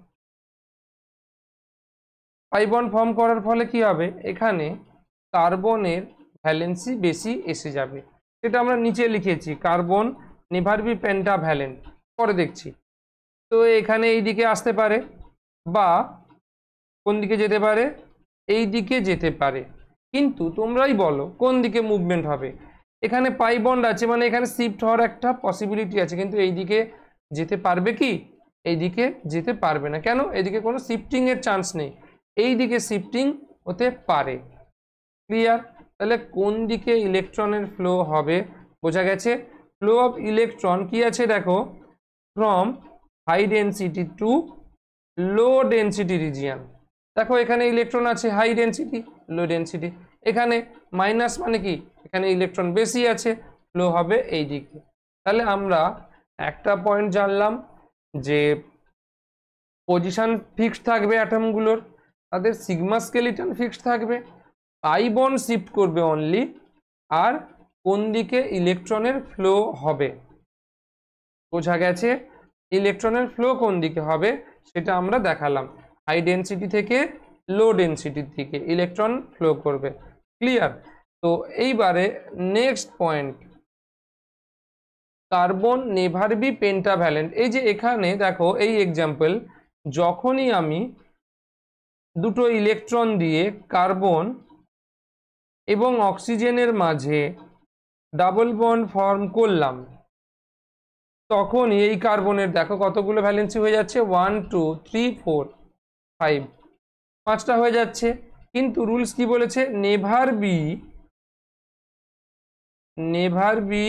পাই বন্ড ফর্ম করার ফলে কি হবে, এখানে কার্বনের ভ্যালেন্সি বেশি এসে যাবে, সেটা আমরা নিচে লিখেছি কার্বন নেভার বি পেন্টাভ্যালেন্ট, পরে দেখছি। তো এখানে এই দিকে আসতে পারে বা কোন দিকে যেতে পারে, এই দিকে যেতে পারে, কিন্তু তোমরাই বলো কোন দিকে মুভমেন্ট হবে, এখানে পাই বন্ড আছে মানে এখানে শিফট হওয়ার একটা পসিবিলিটি আছে, কিন্তু এই দিকে যেতে পারবে কি, এই দিকে যেতে পারবে না, কেন, এদিকে কোনো শিফটিং এর চান্স নেই, এই দিকে শিফটিং হতে পারে। ক্লিয়ার, তাহলে কোন দিকে ইলেকট্রনের ফ্লো হবে বোঝা গেছে। ফ্লো অফ ইলেকট্রন কি আছে দেখো, from high density to low density region, দেখো এখানে ইলেকট্রন আছে হাই ডেন্সিটি লো ডেন্সিটি, এখানে মাইনাস মানে কি এখানে ইলেকট্রন বেশি আছে, ফ্লো হবে এই দিকে। তাহলে আমরা একটা পয়েন্ট জানলাম যে পজিশন ফিক্সড থাকবে অ্যাটমগুলোর, তাদের সিগমা স্কেলিটন ফিক্সড থাকবে, পাই বন্ড শিফট করবে অনলি, আর কোন দিকে ইলেকট্রনের ফ্লো হবে বোঝা গেছে, ইলেকট্রনের ফ্লো কোন দিকে হবে সেটা আমরা দেখালাম, হাই ডেন্সিটি থেকে লো ডেন্সিটির দিকে ইলেকট্রন ফ্লো করবে। ক্লিয়ার, তো এইবারে next point, carbon never be pentavalent, এই যে এখানে দেখো এই এক্সাম্পল, যখনই আমি দুটো ইলেকট্রন দিয়ে কার্বন এবং অক্সিজেনের মাঝে ডাবল বন্ড ফর্ম করলাম, তখনই এই কার্বনের দেখো কতগুলো ভ্যালেন্সি হয়ে যাচ্ছে, 1 2 3 4 5, 5টা হয়ে যাচ্ছে, কিন্তু রুলস কি বলেছে, নেভার বি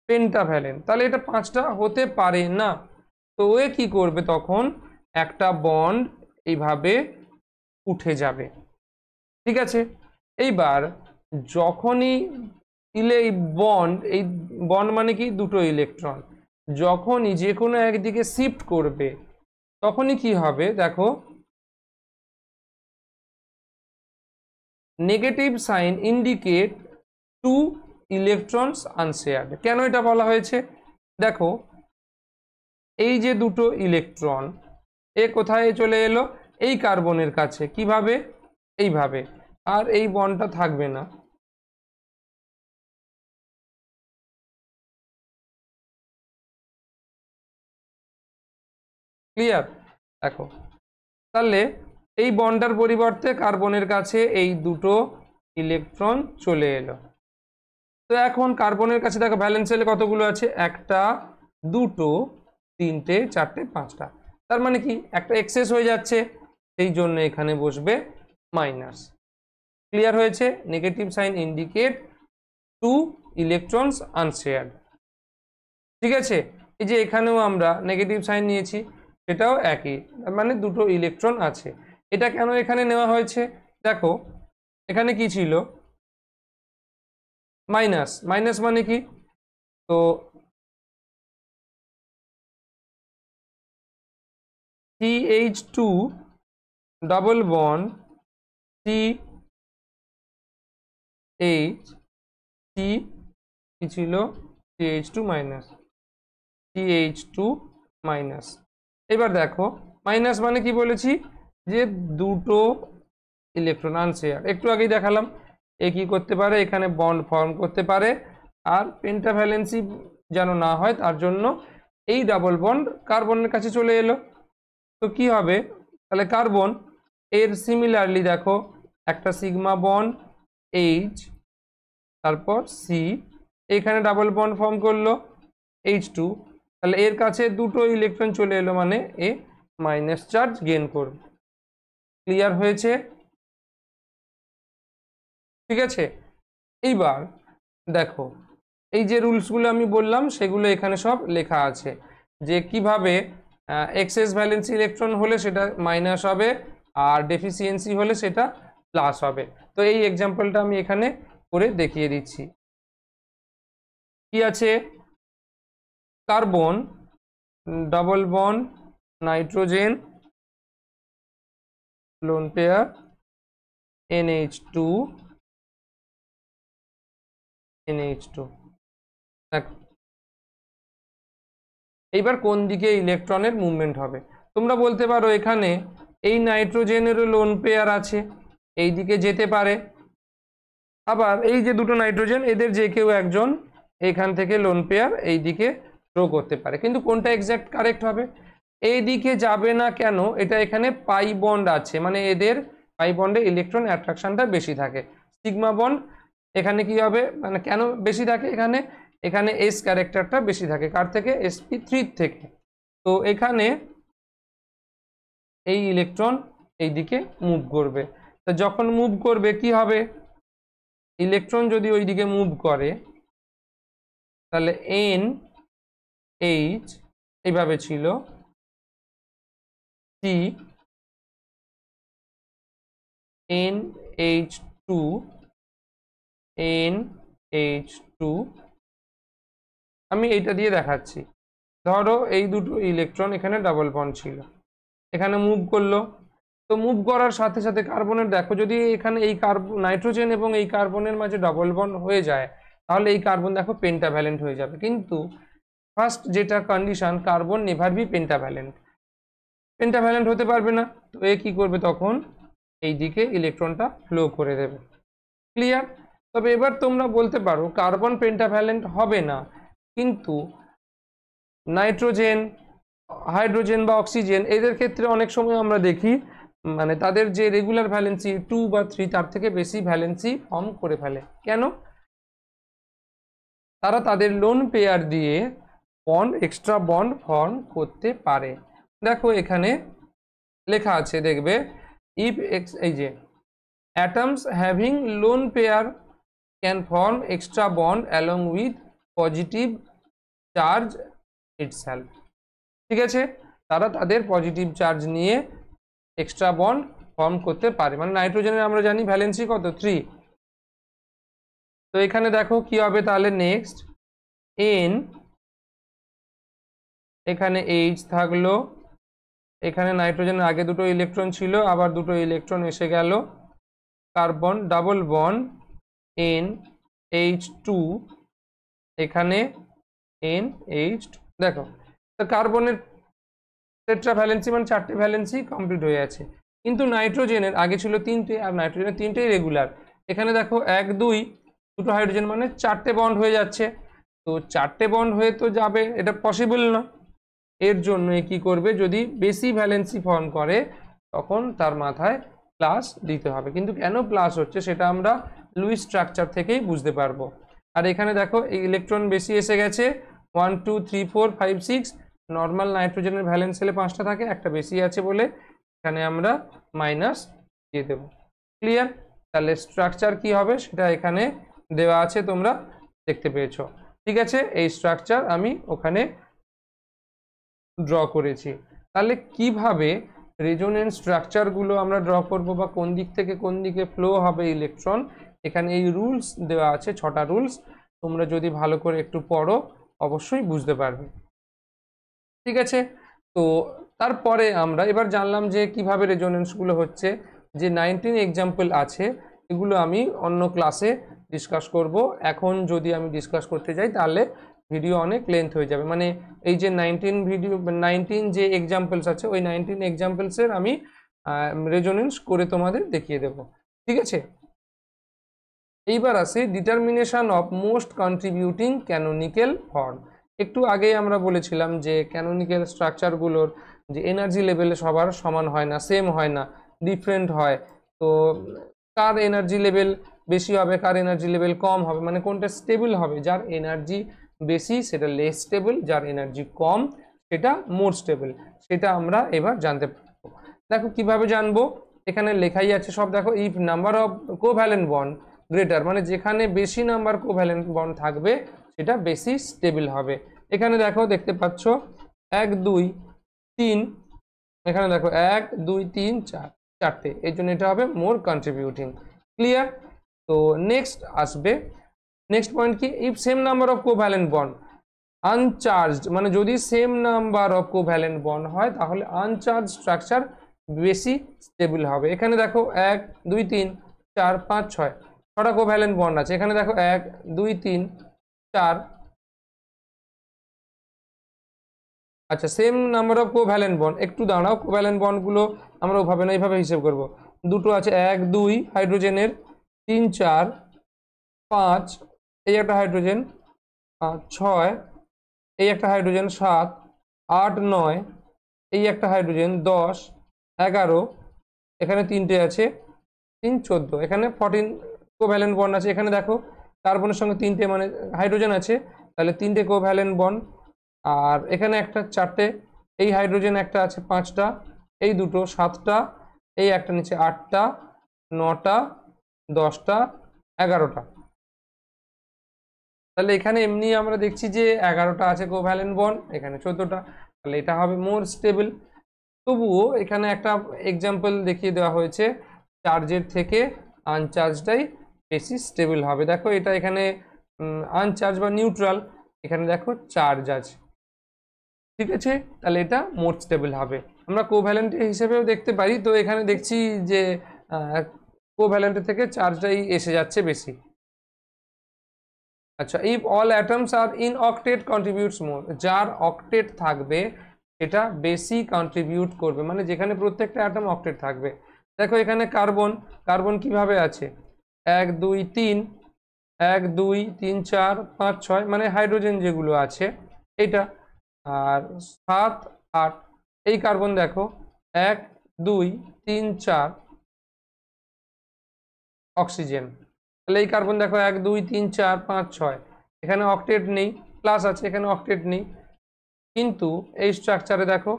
পেন্টাভ্যালেন্ট, তাহলে এটা 5টা হতে পারে না, তো এ কি করবে তখন একটা বন্ড এইভাবে উঠে যাবে। ঠিক আছে, এইবার যখনই এই বন্ড মানে কি দুটো ইলেকট্রন যখনই যে কোনো একদিকে শিফট করবে তখনই কি হবে দেখো, negative sign indicate two electrons unshared, কেন এটা বলা হয়েছে, দেখো এই যে দুটো ইলেকট্রন এ কোথায় চলে এলো, এই কার্বনের কাছে, কিভাবে, এইভাবে, আর এই বন্ডটা থাকবে না, ক্লিয়ার, দেখো তাহলে এই বন্ডার পরিবর্তে কার্বনের কাছে এই দুটো ইলেকট্রন চলে এলো, তো এখন কার্বনের কাছে দেখো ভ্যালেন্স শেলে কতগুলো আছে, একটা দুটো তিনটে, চারটে, পাঁচটা। তার মানে কি একটা এক্সেস হয়ে যাচ্ছে, সেই জন্য এখানে বসবে মাইনাস। ক্লিয়ার হয়েছে? Negative sign indicate two electrons unshared. ঠিক আছে, এই যে এখানেও আমরা নেগেটিভ সাইন নিয়েছি, সেটাও একই, মানে দুটো ইলেকট্রন আছে। এটা কেন এখানে নেওয়া হয়েছে? দেখো এখানে কি ছিল, মাইনাস। মাইনাস মানে কি, তো CH2 double bond CH, C কি ছিল, CH2 মাইনাস, CH2 মাইনাস। এবার দেখো মাইনাস মানে কি বলেছি, যে দুটো ইলেকট্রন আনশেয়ার। একটু আগেই দেখালাম এ কি করতে পারে, এখানে বন্ড ফর্ম করতে পারে, আর পেন্টাভ্যালেন্সি যেন না হয় তার জন্য এই ডাবল বন্ড কার্বনের কাছে চলে এলো। তো কি হবে তাহলে, কার্বন এর সিমিলারলি দেখো একটা সিগমা বন্ড H, তারপর C, এখানে ডাবল বন্ড ফর্ম করলো H2, তাহলে এর কাছে দুটো ইলেকট্রন চলে এলো, মানে এ মাইনাস চার্জ গেইন করবে। ক্লিয়ার হয়েছে? ঠিক আছে, এইবার দেখো এই যে রুলসগুলো আমি বললাম সেগুলো এখানে সব লেখা আছে, যে কিভাবে এক্সেস ভ্যালেন্সি ইলেকট্রন হলে সেটা মাইনাস হবে, আর ডেফিসিয়েন্সি হলে সেটা প্লাস হবে। তো এই এক্সাম্পলটা আমি এখানে করে দেখিয়ে দিচ্ছি। কি আছে, carbon double bond nitrogen lone pair NH2 NH2। দেখো এইবার কোন দিকে ইলেকট্রনের মুভমেন্ট হবে, তোমরা বলতে পারো এখানে এই নাইট্রোজেনেরও লোন পেয়ার আছে, এই দিকে যেতে পারে, আবার এই যে দুটো নাইট্রোজেন এদের যে কেউ একজন এখান থেকে লোন পেয়ার এই দিকে থ্রো করতে পারে। কিন্তু কোনটা এক্স্যাক্ট কারেক্ট হবে, এই দিকে যাবে না কেন, এটা এখানে পাই বন্ড আছে, মানে এদের পাই বন্ডে ইলেকট্রন অ্যাট্রাকশনটা বেশি থাকে। সিগমা বন্ড এখানে কি হবে, মানে কেন বেশি থাকে, এখানে এখানে এস ক্যারেক্টারটা বেশি থাকে, কার থেকে, sp3 থেকে। তো এখানে এই ইলেকট্রন এই দিকে মুভ করবে, তো যখন মুভ করবে কি হবে, ইলেকট্রন যদি ওই দিকে মুভ করে তাহলে NH এইভাবে ছিল, C NH2 NH2, আমি এইটা দিয়ে দেখাচ্ছি। ধরো এই দুটো ইলেকট্রন এখানে ডাবল বন্ড ছিল, এখানে মুভ করলো, তো মুভ করার সাথে সাথে কার্বনের দেখো যদি এখানে এই নাইট্রোজেন এবং এই কার্বনের মাঝে ডবল বন্ড হয়ে যায়, তাহলে এই কার্বন দেখো পেন্টাভ্যালেন্ট হয়ে যাবে। কিন্তু ফার্স্ট যেটা condition, carbon never be pentavalent, pentavalent হতে পারবে না, তো এ কি করবে, তখন এই দিকে ইলেকট্রনটা ফ্লো করে দেবে। ক্লিয়ার? তবে এবার তোমরা বলতে পারো কার্বন পেন্টাভ্যালেন্ট হবে না, কিন্তু নাইট্রোজেন, হাইড্রোজেন বা অক্সিজেন এদের ক্ষেত্রে অনেক সময় আমরা দেখি মানে তাদের যে রেগুলার ভ্যালেন্সি 2 বা 3 তার থেকে বেশি ভ্যালেন্সি ফর্ম করে ফেলে। কেন? তারা তাদের লোন পেয়ার দিয়ে বন্ড, এক্সট্রা বন্ড ফর্ম করতে পারে। দেখো এখানে লেখা আছে, দেখবে ইফ এই যে atoms having lone pair can form extra bond along with positive charge itself। ঠিক আছে, তারা তাদের পজিটিভ চার্জ নিয়ে এক্সট্রা বন্ড ফর্ম করতে পারে, মানে নাইট্রোজেনের আমরা জানি ভ্যালেন্সি কত, 3। তো এখানে দেখো কি হবে তাহলে, নেক্সট N, এখানে H থাকলো, এখানে নাইট্রোজেনের আগে দুটো ইলেকট্রন ছিল, আবার দুটো ইলেকট্রন এসে গেল, কার্বন ডাবল বন্ড NH2, এখানে NH2। দেখো তো কার্বনের টেট্রা ভ্যালেন্সি মানে 4টে ভ্যালেন্সি কমপ্লিট হয়ে আছে, কিন্তু নাইট্রোজেনের আগে ছিল 3টে, আর নাইট্রোজেনের 3টেই রেগুলার। এখানে দেখো 1 2 দুটো হাইড্রোজেন মানে 4টে বন্ড হয়ে যাচ্ছে, তো 4টে বন্ড হয়ে তো যাবে, এটা পসিবল না। এর জন্য কি করবে, যদি বেশি ভ্যালেন্সি ফর্ম করে তখন তার মাথায় প্লাস দিতে হবে। কিন্তু কেন প্লাস হচ্ছে সেটা আমরা লুইস স্ট্রাকচার থেকেই বুঝতে পারবো। আর এখানে দেখো এই ইলেকট্রন বেশি এসে গেছে, 1 2 3 4 5 6, নর্মাল নাইট্রোজেনের ভ্যালেন্স শেলে 5টা থাকে, একটা বেশি আছে বলে এখানে আমরা মাইনাস দিয়ে দেব। ক্লিয়ার? তাহলে স্ট্রাকচার কি হবে সেটা এখানে দেওয়া আছে, তোমরা দেখতে পেয়েছো। ঠিক আছে, এই স্ট্রাকচার আমি ওখানে ড্র করেছি। তাহলে কিভাবে রেজোনেন্স স্ট্রাকচারগুলো আমরা ড্র করব বা কোন দিক থেকে কোন দিকে ফ্লো হবে ইলেকট্রন, এখানে এই রুলস দেওয়া আছে, 6টা রুলস। তোমরা যদি ভালো করে একটু পড়ো অবশ্যই বুঝতে পারবে। ঠিক আছে, তো তারপরে আমরা এবার জানলাম যে কিভাবে রেজোনেন্সগুলো হচ্ছে। যে 19 এক্সাম্পল আছে এগুলো আমি অন্য ক্লাসে ডিসকাস করব। এখন যদি আমি ডিসকাস করতে যাই তাহলে ভিডিও অনেক লেন্থ হয়ে যাবে। মানে এই যে 19 যে এক্সাম্পলস আছে ওই 19 এক্সাম্পলসের আমি রেজোনেন্স করে তোমাদের দেখিয়ে দেব। ঠিক আছে, এইবার আসে determination of most contributing canonical form. একটু আগেই আমরা বলেছিলাম যে ক্যানোনিক্যাল স্ট্রাকচারগুলোর যে এনার্জি লেভেলে সবার সমান হয় না, সেম হয় না, ডিফারেন্ট হয়। তো কার এনার্জি লেভেল বেশি হবে, কার এনার্জি লেভেল কম হবে, মানে কোনটা স্টেবল হবে, যার এনার্জি বেশি সেটা লেস স্টেবল, যার এনার্জি কম সেটা মোর স্টেবল, সেটা আমরা এবার জানতে পারবো। দেখো কিভাবে জানবো, এখানে লেখাই আছে সব। দেখো, if number of covalent bond greater, মানে যেখানে বেশি নাম্বার কোভ্যালেন্ট বন্ড থাকবে সেটা বেশি স্টেবল হবে। এখানে দেখো, দেখতে পাচ্ছ 1 2 3, এখানে দেখো 1 2 3 4, চারটে, এই জন্য এটা হবে মোর কন্ট্রিবিউটিং। ক্লিয়ার? তো নেক্সট আসবে, নেক্সট পয়েন্ট কি, if same number of covalent bond uncharged, মানে যদি same number of covalent bond হয় তাহলে আনচার্জ স্ট্রাকচার বেশি স্টেবল হবে। এখানে দেখো 1 2 3 4 5 6, 6টা কোভ্যালেন্ট বন্ড আছে। এখানে দেখো 1 2 3 4, আচ্ছা same number of covalent bond, একটু দাঁড়াও, কোভ্যালেন্ট বন্ডগুলো আমরা ওভাবে না এইভাবে হিসেব করব। দুটো আছে 1 2 হাইড্রোজেনের, 3 4 5, এই একটা হাইড্রোজেন, 6 এই একটা হাইড্রোজেন, 7 8 9 এই একটা হাইড্রোজেন, 10 11, এখানে 3টে আছে, 3 14, এখানে 14 কোভ্যালেন্ট বন্ড আছে। এখানে দেখো কার্বনের সঙ্গে 3টে মানে হাইড্রোজেন আছে, তাহলে 3টে কোভ্যালেন্ট বন্ড। আর এখানে একটা 4টে, এই হাইড্রোজেন একটা আছে 5টা, এই দুটো 7টা, এই একটা নিচে 8টা 9টা 10টা 11টা। তাহলে এখানে এমনি আমরা দেখছি যে 11টা আছে কোভ্যালেন্ট বন্ড, এখানে 14টা, তাহলে এটা হবে মোর স্টেবল। তবুও এখানে একটা এক্সাম্পল দেখিয়ে দেওয়া হয়েছে, চার্জের থেকে আনচার্জটাই বেশি স্টেবল হবে। দেখো এটা এখানে আনচার্জ বা নিউট্রাল, এখানে দেখো চার্জ আছে। ঠিক আছে, তাহলে এটা মোর স্টেবল হবে। আমরা কোভ্যালেন্ট হিসেবেও দেখতে পারি, তো এখানে দেখছি যে কোভ্যালেন্টের থেকে চার্জটাই এসে যাচ্ছে বেশি। আচ্ছা, if all atoms are in octet contributes more, যার অক্টেট থাকবে সেটা বেশি কন্ট্রিবিউট করবে, মানে যেখানে প্রত্যেকটা অ্যাটম অক্টেট থাকবে। দেখো এখানে কার্বন, কার্বন কিভাবে আছে 1 2 3 1 2 3 4 5 6, মানে হাইড্রোজেন যেগুলো আছে এইটা, আর 7 8 এই কার্বন দেখো 1 2 3 4 অক্সিজেন। তাহলে এই কার্বন দেখো 1 2 3 4 5 6, এখানে অক্টেট নেই, প্লাস আছে, এখানে অক্টেট নেই। কিন্তু এই স্ট্রাকচারে দেখো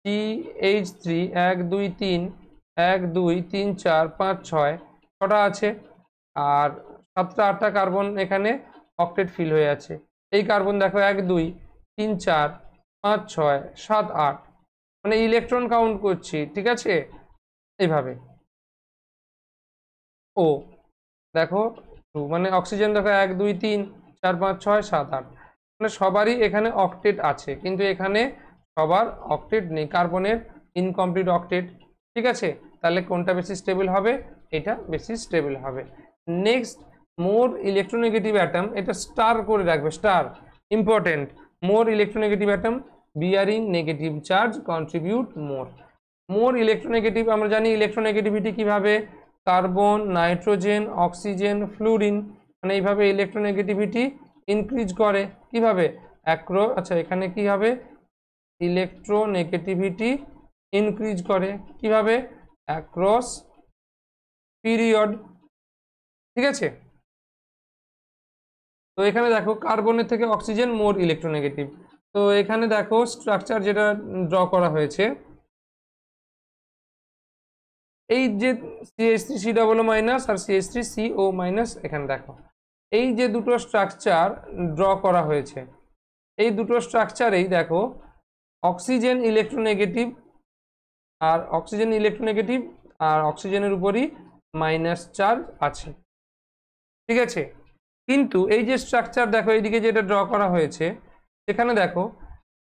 CH3 1 2 3 1 2 3 4 5 6, 6টা আছে, আর 7টা 8টা কার্বন এখানে অক্টেট ফিল হয়ে আছে। এই কার্বন দেখো 1 2 3 4 5 6 7 8, মানে ইলেকট্রন কাউন্ট করছি, ঠিক আছে এইভাবে। ও দেখো 2, মানে অক্সিজেন দেখো 1 2 3 4 5 6 7 8, মানে সবারই এখানে অক্টেট আছে, কিন্তু এখানে সবার অক্টেট নেই, কার্বনের ইনকমপ্লিট অক্টেট। ঠিক আছে, তাহলে কোনটা বেশি স্টেবল হবে, এটা বেশি স্টেবল হবে। নেক্সট, মোর ইলেকট্রোনেগেটিভ অ্যাটম, এটা স্টার করে রাখবে, star important. More electronegative atom bearing negative charge contribute more. More electronegative, আমরা জানি ইলেকট্রোনেগেটিভিটি কিভাবে, কার্বন নাইট্রোজেন অক্সিজেন ফ্লুরিন, মানে এইভাবে ইলেকট্রোনেগেটিভিটি ইনক্রিজ করে। কিভাবে, আচ্ছা এখানে কি হবে, ইলেকট্রোনেগেটিভিটি ইনক্রিজ করে কিভাবে, অ্যাক্রস পিরিয়ড। ঠিক আছে, তো এখানে দেখো কার্বনের থেকে অক্সিজেন মোর ইলেকট্রোনেগেটিভ, তো এখানে দেখো স্ট্রাকচার যেটা ড্র করা হয়েছে, এই যে CH3COO- আর CH3CO-, এখানে দেখো এই যে দুটো স্ট্রাকচার ড্র করা হয়েছে, এই দুটো স্ট্রাকচারেই দেখো অক্সিজেন ইলেকট্রোনেগেটিভ আর অক্সিজেনের উপরই মাইনাস চার্জ আছে, ঠিক আছে। কিন্তু এই যে স্ট্রাকচার দেখো এইদিকে যেটা ড্র করা হয়েছে, সেখানে দেখো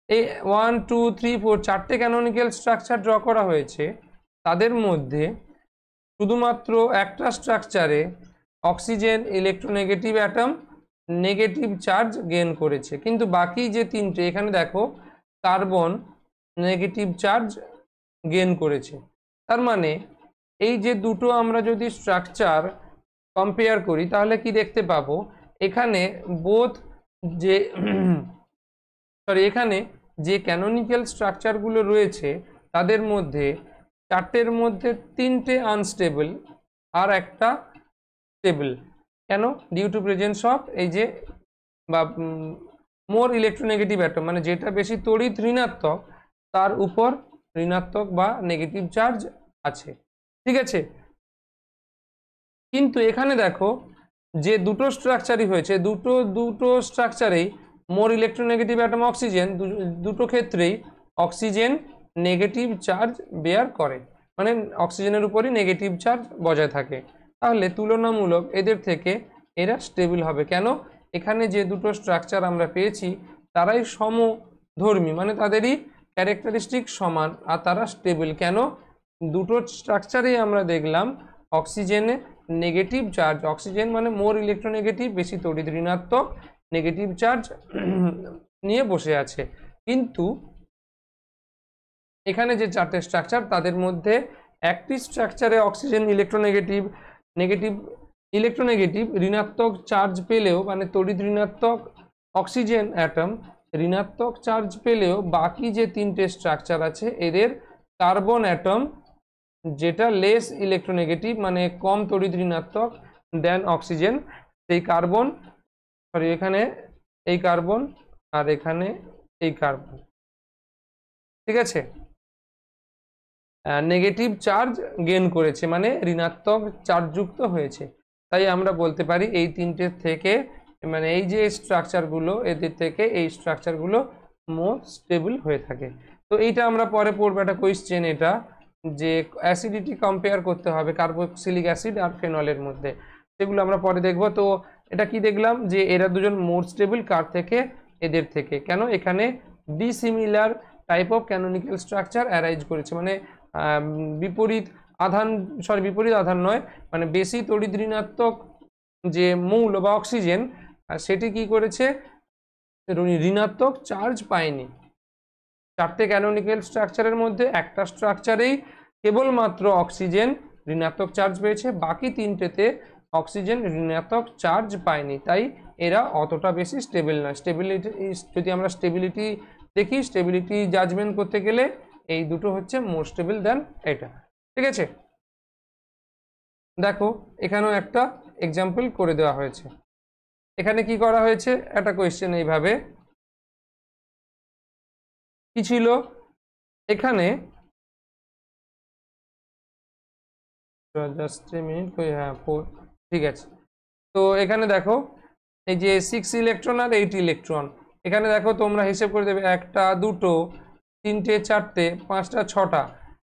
এই 1 2 3 4 চারটে ক্যানোনিক্যাল স্ট্রাকচার ড্র করা হয়েছে, তাদের মধ্যে শুধুমাত্র একটা স্ট্রাকচারে oxygen electronegative atom negative charge gain করেছে, কিন্তু বাকি যে তিনটে এখানে দেখো কার্বন নেগেটিভ চার্জ গেইন করেছে। তার মানে এই যে দুটো আমরা যদি স্ট্রাকচার কম্পেয়ার করি তাহলে কি দেখতে পাবো, এখানে বোথ যে এখানে যে ক্যানোনিক্যাল স্ট্রাকচারগুলো রয়েছে তাদের মধ্যে চারটের মধ্যে তিনটে আনস্টেবল আর একটা স্টেবল। কেন? ডিউ টু প্রেজেন্স অফ এই যে বা মোর ইলেকট্রোনেগেটিভ অ্যাটম, মানে যেটা বেশি তড়িৎ ঋণাত্মক তার উপর ঋণাত্মক বা নেগেটিভ চার্জ আছে, ঠিক আছে। কিন্তু এখানে দেখো যে দুটো স্ট্রাকচারই হয়েছে, দুটো স্ট্রাকচারেই মোর ইলেকট্রোনেগেটিভ অ্যাটম অক্সিজেন, দুটো ক্ষেত্রেই অক্সিজেন নেগেটিভ চার্জ বেয়ার করে, মানে অক্সিজেনের উপরই নেগেটিভ চার্জ বজায় থাকে। তাহলে তুলনামূলক এদের থেকে এরা স্টেবল হবে। কেন? এখানে যে দুটো স্ট্রাকচার আমরা পেয়েছি তারাই সমধর্মী, মানে তাদেরই ক্যারেক্টারিস্টিক সমান, আর তারা স্টেবল। কেন? দুটো স্ট্রাকচারেই আমরা দেখলাম অক্সিজেনে নেগেটিভ চার্জ, অক্সিজেন মানে মোর ইলেকট্রোনেগেটিভ, বেশি তড়িৎ ঋণাত্মক, নেগেটিভ চার্জ নিয়ে বসে আছে। কিন্তু এখানে যে চারটে স্ট্রাকচার তাদের মধ্যে একটি স্ট্রাকচারে অক্সিজেন ইলেকট্রোনেগেটিভ ঋণাত্মক চার্জ পেলেও, মানে তড়িৎ ঋণাত্মক অক্সিজেন অ্যাটম ঋণাত্মক চার্জ পেলেও বাকি যে তিনটে স্ট্রাকচার আছে এদের কার্বন অ্যাটম যেটা লেস ইলেকট্রোনেগেটিভ, মানে কম তড়িৎ ঋণাত্মক দেন অক্সিজেন, সেই কার্বন এখানে এই কার্বন আর এখানে এই কার্বন, ঠিক আছে, নেগেটিভ চার্জ গেইন করেছে, মানে ঋণাত্মক চার্জযুক্ত হয়েছে। তাই আমরা বলতে পারি এই তিনটে থেকে, মানে এই যে স্ট্রাকচারগুলো এদের থেকে এই স্ট্রাকচারগুলো মোর স্টেবল হয়ে থাকে। তো এইটা আমরা পরে পড়বো, একটা কোয়েশ্চেন এটা, যে অ্যাসিডিটি কম্পেয়ার করতে হবে কার্বক্সিলিক অ্যাসিড আর ফেনলের মধ্যে, সেগুলো আমরা পরে দেখব। তো এটা কি দেখলাম যে এরা দুজন মোর স্টেবল কার থেকে? এদের থেকে। কেন? এখানে dissimilar type of canonical structure arise করেছে, মানে বিপরীত আধান নয়, মানে বেশি তড়িৎ ঋণাত্মক যে মৌল বা অক্সিজেন সেটি কি করেছে? ঋণাত্মক চার্জ পায়নি। চারটে ক্যানোনিক্যাল স্ট্রাকচারের মধ্যে একটা স্ট্রাকচারেই কেবলমাত্র অক্সিজেন ঋণাত্মক চার্জ পেয়েছে, বাকি তিনটেতে অক্সিজেন ঋণাত্মক চার্জ পায়নি, তাই এরা অতটা বেশি স্টেবল নয়। স্টেবিলিটি, যদি আমরা স্টেবিলিটি দেখি, স্টেবিলিটি জাজমেন্ট করতে গেলে এই দুটো হচ্ছে মোর স্টেবল দেন এটা, ঠিক আছে। দেখো এখানেও একটা এক্সাম্পল করে দেওয়া হয়েছে। এখানে কি করা হয়েছে? একটা কোয়েশ্চেন এইভাবে কি ছিল, এখানে জাস্ট এ মিনিট, হ্যাঁ ঠিক আছে। তো এখানে দেখো এই যে 6 ইলেকট্রন আর 8 ইলেকট্রন, এখানে দেখো তোমরা হিসেব করে দেবে, একটা দুটো তিনটে চারটে পাঁচটা ছটা,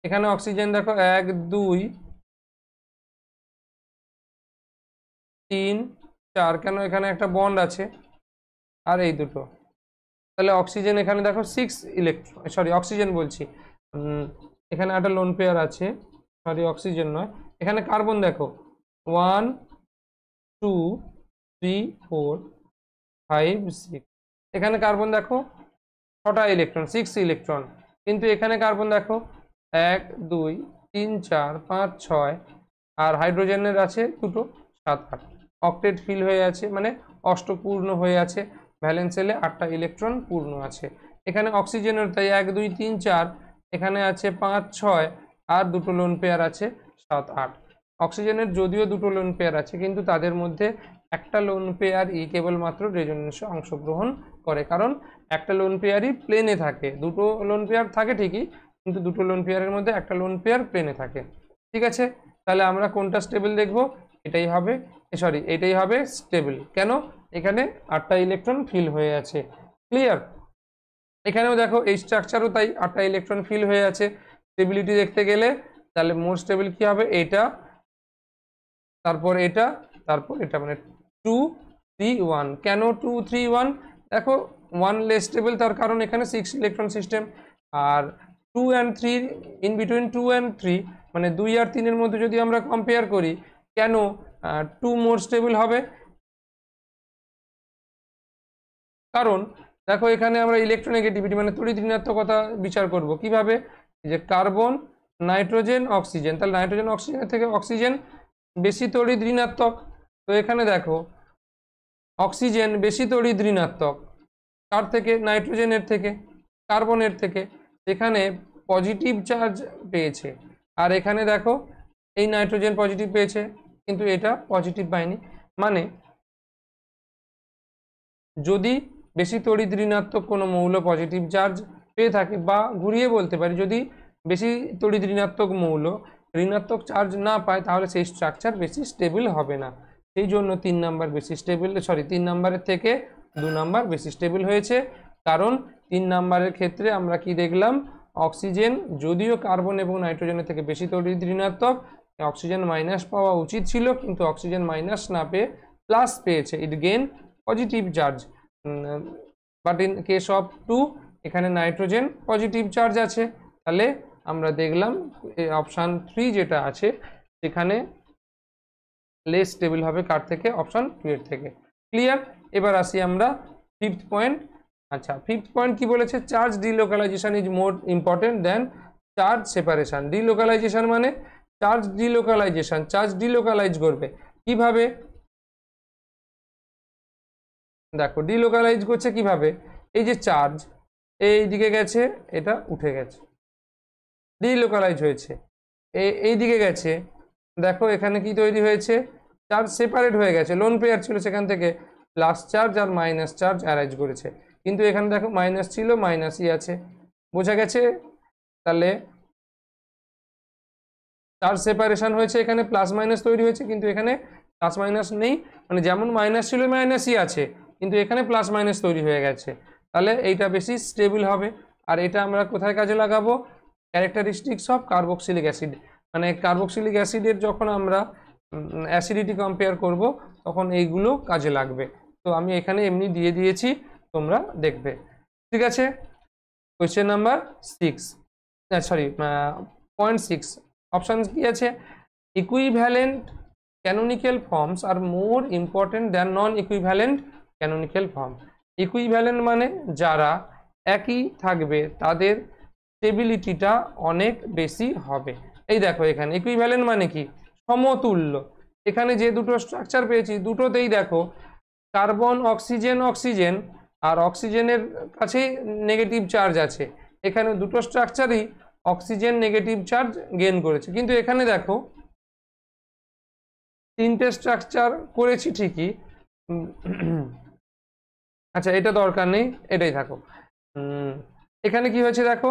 এখানে অক্সিজেন দেখো 1 2 3 4, কেন? এখানে একটা বন্ড আছে, আর এই দুটো, তাহলে অক্সিজেন এখানে দেখো 6 ইলেকট্রন, অক্সিজেন বলছি, এখানে একটা লোন পেয়ার আছে, অক্সিজেন নয়, এখানে কার্বন দেখো 1 2 3 4 5 6, এখানে কার্বন দেখো 6টা ইলেকট্রন, 6 ইলেকট্রন, কিন্তু এখানে কার্বন দেখো 1 2 3 4 5 6, আর হাইড্রোজেনের আছে দুটো 7 8, অক্টেট ফিল হয়ে আছে, মানে অষ্টপূর্ণ হয়ে আছে, ভ্যালেন্স শেলে 8টা ইলেকট্রন পূর্ণ আছে। এখানে অক্সিজেনের তাই 1 2 3 4, এখানে আছে 5 6, আর দুটো লোন পেয়ার আছে 7 8। অক্সিজেনের যদিও দুটো লোন পেয়ার আছে, কিন্তু তাদের মধ্যে একটা লোন পেয়ার কেবলমাত্র রেজোনেন্সে অংশগ্রহণ করে, কারণ একটা লোন পেয়ারই প্লেনে থাকে। দুটো লোন পেয়ার থাকে ঠিকই, কিন্তু দুটো লোন পেয়ারের মধ্যে একটা লোন পেয়ার প্লেনে থাকে। ঠিক আছে, তাহলে আমরা কোনটা স্টেবল দেখব? এটাই হবে, সরি এটাই হবে স্টেবল। কেন? এখানে 8টা ইলেকট্রন ফিল হয়ে আছে। ক্লিয়ার? এখানেও দেখো এই স্ট্রাকচারও তাই, 8টা ইলেকট্রন ফিল হয়ে আছে। স্টেবিলিটি দেখতে গেলে তাহলে মোর স্টেবল কি হবে? এটা, তারপর এটা, তারপর এটা, মানে 2 3 1। কেন 2 3 1? দেখো 1 লেস স্টেবল, তার কারণ এখানে 6 ইলেকট্রন সিস্টেম। আর 2 and 3, ইন বিটুইন 2 and 3 মানে 2 আর 3 এর মধ্যে যদি আমরা কম্পেয়ার করি, কেন 2 মোর স্টেবল হবে? কারণ দেখো এখানে আমরা ইলেকট্রোনেগেটিভিটি মানে তড়িৎ ঋণাত্মকতা বিচার করব কিভাবে? যে কার্বন, নাইট্রোজেন, অক্সিজেন, তাহলে নাইট্রোজেন অক্সিজেনের থেকে অক্সিজেন বেশি তড়িৎ ঋণাত্মক। তো এখানে দেখো অক্সিজেন বেশি তড়িৎ ঋণাত্মক কার থেকে? নাইট্রোজেনের থেকে, কার্বনের থেকে। এখানে পজিটিভ চার্জ পেয়েছে, আর এখানে দেখো এই নাইট্রোজেন পজিটিভ পেয়েছে, কিন্তু এটা পজিটিভ পায়নি। মানে যদি বেশি তড়িৎ ঋণাত্মক কোনো মৌল পজিটিভ চার্জ পেয়ে থাকে, বা ঘুরিয়ে বলতে পারি যদি বেশি তড়িৎ ঋণাত্মক মৌল ঋণাত্মক চার্জ না পায়, তাহলে সেই স্ট্রাকচার বেশি স্টেবল হবে না। সেই জন্য 3 নাম্বার বেশি স্টেবল, সরি 3 নাম্বারের থেকে 2 নাম্বার বেশি স্টেবল হয়েছে। কারণ 3 নাম্বারের ক্ষেত্রে আমরা কি দেখলাম? অক্সিজেন যদিও কার্বন এবং নাইট্রোজেনের থেকে বেশি তড়িৎ ঋণাত্মক, অক্সিজেন মাইনাস পাওয়া উচিত ছিল, কিন্তু অক্সিজেন মাইনাস না পেয়ে প্লাস পেয়েছে, it gain positive charge. But in case of 2 এখানে নাইট্রোজেন পজিটিভ চার্জ আছে। তাহলে আমরা দেখলাম অপশান 3 যেটা আছে সেখানে লেস স্টেবল হবে কার থেকে? অপশান 2 এর থেকে। ক্লিয়ার? এবার আসি আমরা 5th পয়েন্ট। আচ্ছা, 5th পয়েন্ট কি বলেছে? Charge delocalization is more important than charge separation. Delocalization মানে চার্জ ডিলোকালাইজেশন, চার্জ ডিলোকালাইজ করবে কিভাবে? দেখো ডিলোকালাইজ করছে কিভাবে? এই যে চার্জ এই দিকে গেছে, এটা উঠে গেছে, ডিলোকালাইজ হয়েছে। এই দিকে গেছে, দেখো এখানে কি তৈরি হয়েছে? চার্জ সেপারেট হয়ে গেছে। লোন পেয়ার ছিল, সেখান থেকে প্লাস চার্জ আর মাইনাস চার্জ অ্যারাইজ করেছে, কিন্তু এখানে দেখো মাইনাস ছিল, মাইনাসই আছে। বোঝা গেছে? তাহলে চার্জ সেপারেশন হয়েছে, এখানে প্লাস মাইনাস তৈরি হয়েছে, কিন্তু এখানে প্লাস মাইনাস নেই, মানে যেমন মাইনাস ছিল মাইনাসই আছে, কিন্তু এখানে প্লাস মাইনাস তৈরি হয়ে গেছে। তাহলে এইটা বেশি স্টেবল হবে। আর এটা আমরা কোথায় কাজে লাগাবো? ক্যারেক্টারিস্টিক্স অফ কার্বক্সিলিক অ্যাসিড, মানে কার্বক্সিলিক অ্যাসিডের যখন আমরা অ্যাসিডিটি কম্পেয়ার করব তখন এইগুলো কাজে লাগবে। তো আমি এখানে এমনি দিয়ে দিয়েছি, তোমরা দেখবে। ঠিক আছে, question number 6, sorry point 6 option কি আছে? ইকুইভ্যালেন্ট ক্যানোনিক্যাল ফর্মস আর মোর ইম্পর্টেন্ট দ্যান নন ইকুইভ্যালেন্ট ক্যানোনিক্যাল ফর্ম। ইকুইভ্যালেন্ট মানে যারা একই থাকবে তাদের স্টেবিলিটিটা অনেক বেশি হবে। এই দেখো এখানে ইকুইভ্যালেন্ট মানে কি? সমতুল্য। এখানে যে দুটো স্ট্রাকচার পেয়েছি দুটোতেই দেখো কার্বন অক্সিজেন অক্সিজেন, আর অক্সিজেনের কাছেই নেগেটিভ চার্জ আছে। এখানে দুটো স্ট্রাকচারই অক্সিজেন নেগেটিভ চার্জ গেইন করেছে, কিন্তু এখানে দেখো 3টে স্ট্রাকচার করেছি ঠিকই। আচ্ছা এটা দরকার নেই, এটাই থাকো। এখানে কি হয়েছে দেখো,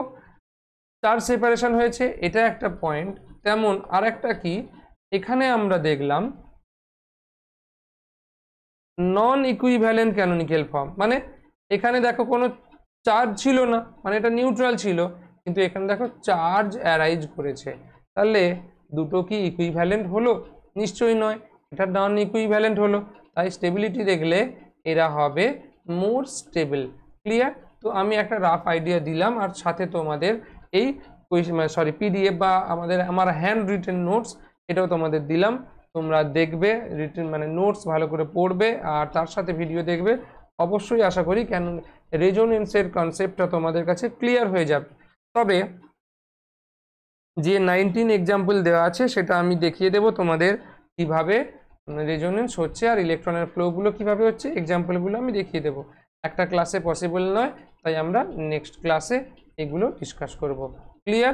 চার্জ সেপারেশন হয়েছে, এটা একটা পয়েন্ট। তেমন আর একটা কি, এখানে আমরা দেখলাম নন ইকুইভ্যালেন্ট ক্যানোনিক্যাল ফর্ম, মানে এখানে দেখো কোনো চার্জ ছিল না, মানে এটা নিউট্রাল ছিল, কিন্তু এখানে দেখো চার্জ অ্যারাইজ করেছে। তাহলে দুটো কি ইকুইভ্যালেন্ট হলো? নিশ্চয়ই নয়, এটা নন ইকুইভ্যালেন্ট হলো। তাই স্টেবিলিটি দেখলে এরা হবে মোর স্টেবল। ক্লিয়ার? তো আমি একটা রাফ আইডিয়া দিলাম, আর সাথে তোমাদের এই পিডিএফ বা আমার হ্যান্ড রিটেন নোটস এটাও তোমাদের দিলাম। তোমরা দেখবে, রিটেন মানে নোটস ভালো করে পড়বে, আর তার সাথে ভিডিও দেখবে। অবশ্যই আশা করি কেন রেজোনেন্সের কনসেপ্টটা তোমাদের কাছে ক্লিয়ার হয়ে যাবে। তবে যে 19 এক্সাম্পল দেওয়া আছে সেটা আমি দেখিয়ে দেব তোমাদের কিভাবে রেজোনেন্স হচ্ছে আর ইলেকট্রনের ফ্লোগুলো কিভাবে হচ্ছে, এক্সাম্পলগুলো আমি দেখিয়ে দেব। একটা ক্লাসে পসিবল নয়, তাই আমরা নেক্সট ক্লাসে এগুলো ডিসকাস করব। ক্লিয়ার?